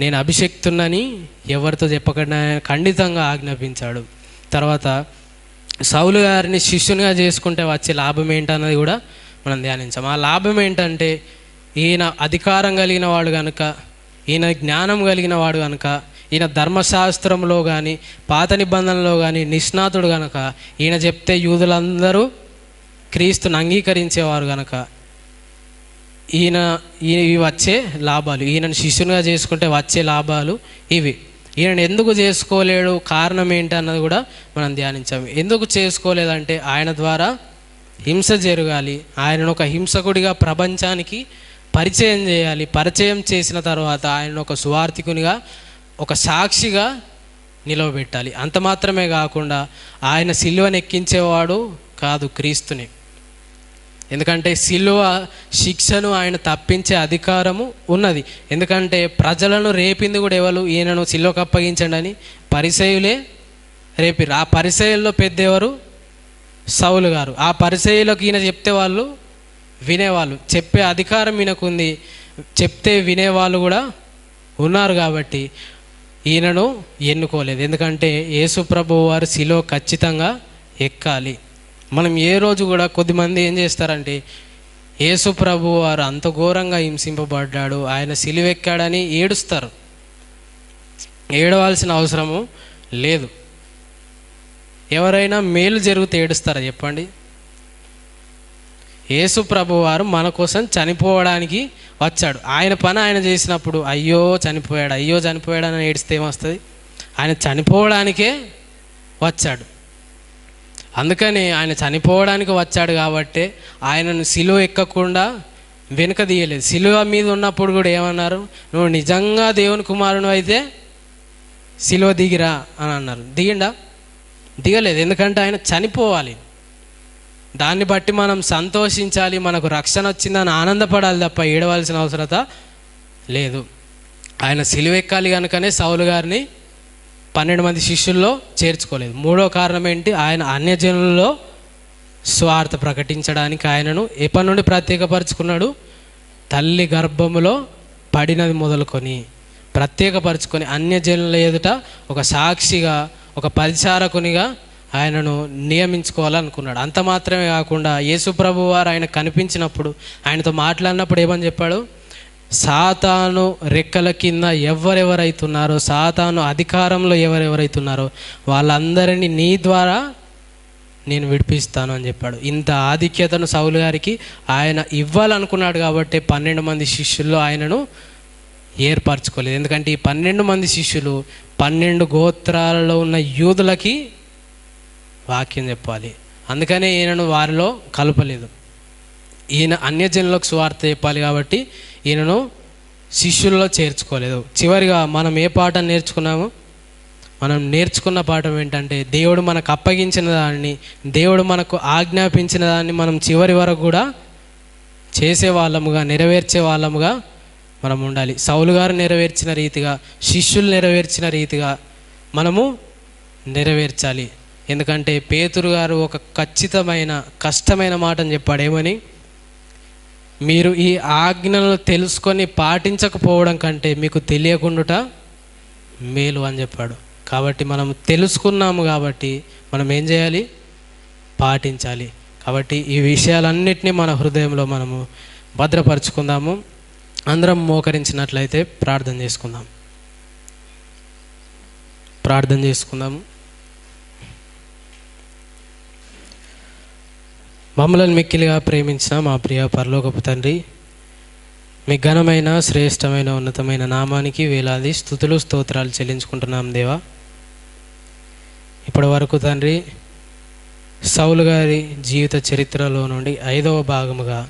నేను అభిషక్తున్నని ఎవరితో చెప్పకండి ఖండితంగా ఆజ్ఞాపించాడు. తర్వాత సౌలు గారిని శిష్యునిగా చేసుకుంటే వచ్చే లాభం ఏంటన్నది కూడా మనం ధ్యానించాం. ఆ లాభం ఏంటంటే, ఈయన అధికారం కలిగిన వాడు కనుక, ఈయన జ్ఞానం కలిగిన వాడు కనుక, ఈయన ధర్మశాస్త్రంలో కానీ పాత నిబంధనలో కానీ నిష్ణాతుడు కనుక, ఈయన చెప్తే యూదులందరూ క్రీస్తుని అంగీకరించేవారు కనుక ఇవి వచ్చే లాభాలు, ఈయనను శిష్యునిగా చేసుకుంటే వచ్చే లాభాలు ఇవి. ఈయనను ఎందుకు చేసుకోలేడు, కారణం ఏంటి అన్నది కూడా మనం ధ్యానించాము. ఎందుకు చేసుకోలేదంటే ఆయన ద్వారా హింస జరగాలి, ఆయనను ఒక హింసకుడిగా ప్రపంచానికి పరిచయం చేయాలి. పరిచయం చేసిన తర్వాత ఆయనను ఒక సువార్థికునిగా, ఒక సాక్షిగా నిలవబెట్టాలి. అంత మాత్రమే కాకుండా ఆయన సిలువను ఎక్కించేవాడు కాదు, క్రీస్తుని. ఎందుకంటే సిలువ శిక్షను ఆయన తప్పించే అధికారము ఉన్నది. ఎందుకంటే ప్రజలను రేపింది కూడా ఎవరు? ఈయనను సిలువకు అప్పగించండి అని పరిసయ్యులే రేపిరు. ఆ పరిసయ్యుల్లో పెద్దెవరు? సౌలు గారు. ఆ పరిసయ్యులకు ఈయన చెప్తే వాళ్ళు వినేవాళ్ళు, చెప్పే అధికారం ఈయనకుంది, చెప్తే వినేవాళ్ళు కూడా ఉన్నారు. కాబట్టి ఈయనను ఎన్నుకోలేదు. ఎందుకంటే యేసు ప్రభువు వారు సిలువ ఖచ్చితంగా ఎక్కాలి. మనం ఏ రోజు కూడా కొద్దిమంది ఏం చేస్తారంటే, యేసు ప్రభు వారు అంత ఘోరంగా హింసింపబడ్డాడు, ఆయన సిలువెక్కాడని ఏడుస్తారు. ఏడవలసిన అవసరము లేదు. ఎవరైనా మేలు జరిగితే ఏడుస్తారా చెప్పండి? యేసు ప్రభు వారు మన కోసం చనిపోవడానికి వచ్చాడు. ఆయన పని ఆయన చేసినప్పుడు అయ్యో చనిపోయాడు అని ఏడిస్తే ఏమొస్తుంది? ఆయన చనిపోవడానికే వచ్చాడు. అందుకని ఆయన చనిపోవడానికి వచ్చాడు కాబట్టి ఆయనను సిలువ ఎక్కకుండా వెనుక తీయలేదు. సిలువ మీద ఉన్నప్పుడు కూడా ఏమన్నారు? నువ్వు నిజంగా దేవుని కుమారుడు అయితే సిలువ దిగిరా అని అన్నారు. దిగలేదు. ఎందుకంటే ఆయన చనిపోవాలి. దాన్ని బట్టి మనం సంతోషించాలి, మనకు రక్షణ వచ్చిందని ఆనందపడాలి తప్ప ఏడవలసిన అవసరత లేదు. ఆయన సిలువెక్కాలి కనుకనే సౌలు గారిని 12 మంది శిష్యుల్లో చేర్చుకోలేదు. మూడో కారణం ఏంటి? ఆయన అన్యజనులలో స్వార్థ ప్రకటించడానికి ఆయనను ఎప్పటి నుండి ప్రత్యేకపరుచుకున్నాడు? తల్లి గర్భములో పడినది మొదలుకొని ప్రత్యేకపరుచుకొని అన్యజనుల ఎదుట ఒక సాక్షిగా, ఒక పరిచారకునిగా ఆయనను నియమించుకోవాలనుకున్నాడు. అంత మాత్రమే కాకుండా యేసు ప్రభు వారు ఆయన కనిపించినప్పుడు, ఆయనతో మాట్లాడినప్పుడు ఏమని చెప్పాడు? సాతాను రెక్కల కింద ఎవరెవరైతున్నారో, సాతాను అధికారంలో ఎవరెవరైతున్నారో వాళ్ళందరినీ నీ ద్వారా నేను విడిపిస్తాను అని చెప్పాడు. ఇంత ఆధిక్యతను సౌలు గారికి ఆయన ఇవ్వాలనుకున్నాడు కాబట్టి 12 మంది శిష్యుల్లో ఆయనను ఏర్పరచుకోలేదు. ఎందుకంటే ఈ 12 మంది శిష్యులు 12 గోత్రాలలో ఉన్న యూదులకి వాక్యం చెప్పాలి. అందుకనే ఈయనను వారిలో కలపలేదు. ఈయన అన్యజనులకు సువార్త చెప్పాలి కాబట్టి ఈయనను శిష్యుల్లో చేర్చుకోలేదు. చివరిగా మనం ఏ పాఠం నేర్చుకున్నాము? మనం నేర్చుకున్న పాఠం ఏంటంటే, దేవుడు మనకు అప్పగించిన దాన్ని, దేవుడు మనకు ఆజ్ఞాపించిన దాన్ని మనం చివరి వరకు కూడా చేసే వాళ్ళముగా, నెరవేర్చే వాళ్ళముగా మనం ఉండాలి. సౌలు గారు నెరవేర్చిన రీతిగా, శిష్యులు నెరవేర్చిన రీతిగా మనము నెరవేర్చాలి. ఎందుకంటే పేతురు గారు ఒక ఖచ్చితమైన కష్టమైన మాటను చెప్పాడు. ఏమని? మీరు ఈ ఆజ్ఞలను తెలుసుకొని పాటించకపోవడం కంటే మీకు తెలియకుండుట మేలు అని చెప్పాడు. కాబట్టి మనం తెలుసుకున్నాము కాబట్టి మనం ఏం చేయాలి? పాటించాలి. కాబట్టి ఈ విషయాలన్నిటినీ మన హృదయంలో మనము భద్రపరుచుకుందాము. అందరం మోకరించినట్లయితే ప్రార్థన చేసుకుందాము. మమ్మల్ని మిక్కిలిగా ప్రేమించిన మా ప్రియ పరలోకపు తండ్రి, మీ ఘనమైన, శ్రేష్టమైన, ఉన్నతమైన నామానికి వేలాది స్తుతులు, స్తోత్రాలు చెల్లించుకుంటున్నాం దేవా. ఇప్పటి వరకు తండ్రి సౌలు గారి జీవిత చరిత్రలో నుండి 5వ భాగముగా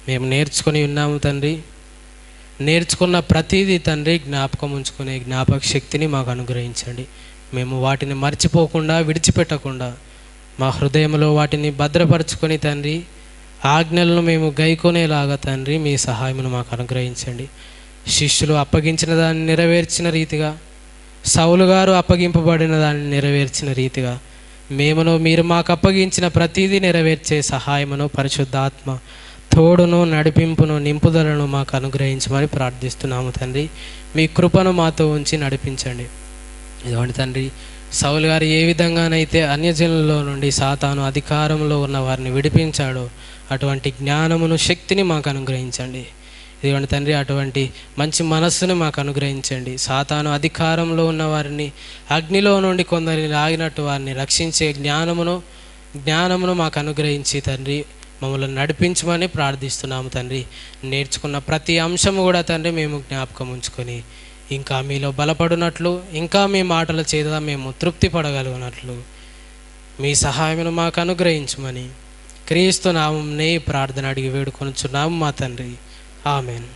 మేము నేర్చుకొని ఉన్నాము తండ్రి. నేర్చుకున్న ప్రతిదీ తండ్రి జ్ఞాపకం ఉంచుకునే జ్ఞాపక శక్తిని మాకు అనుగ్రహించండి. మేము వాటిని మర్చిపోకుండా, విడిచిపెట్టకుండా మా హృదయంలో వాటిని భద్రపరచుకొని తండ్రి ఆజ్ఞలను మేము గైకొనేలాగా తండ్రి మీ సహాయమును మాకు అనుగ్రహించండి. శిష్యులు అప్పగించిన దాన్ని నెరవేర్చిన రీతిగా, సౌలు గారు అప్పగింపబడిన దాన్ని నెరవేర్చిన రీతిగా మీరు మాకు అప్పగించిన ప్రతిదీ నెరవేర్చే సహాయమును, పరిశుద్ధాత్మ తోడును, నడిపింపును, నింపుదలను మాకు అనుగ్రహించమని ప్రార్థిస్తున్నాము తండ్రి. మీ కృపను మాతో ఉంచి నడిపించండి. ఇదిగోండి తండ్రి, సౌలు గారు ఏ విధంగానైతే అన్యజనులలో నుండి సాతాను అధికారంలో ఉన్న వారిని విడిపించాడో అటువంటి జ్ఞానమును, శక్తిని మాకు అనుగ్రహించండి. ఇదిగోండి తండ్రి, అటువంటి మంచి మనస్సును మాకు అనుగ్రహించండి. సాతాను అధికారంలో ఉన్న వారిని, అగ్నిలో నుండి కొందరిని లాగినట్టు వారిని రక్షించే జ్ఞానమును మాకు అనుగ్రహించి తండ్రి మమ్మల్ని నడిపించమని ప్రార్థిస్తున్నాము తండ్రి. నేర్చుకున్న ప్రతి అంశము కూడా తండ్రి మేము జ్ఞాపకం ఉంచుకొని ఇంకా మీలో బలపడినట్లు, ఇంకా మీ మాటల చేత మేము తృప్తి పడగలిగినట్లు మీ సహాయమును మాకు అనుగ్రహించమని క్రీస్తు నామమునే ప్రార్థన అడిగి వేడుకొనుచున్నాము మా తండ్రి. ఆమెన్.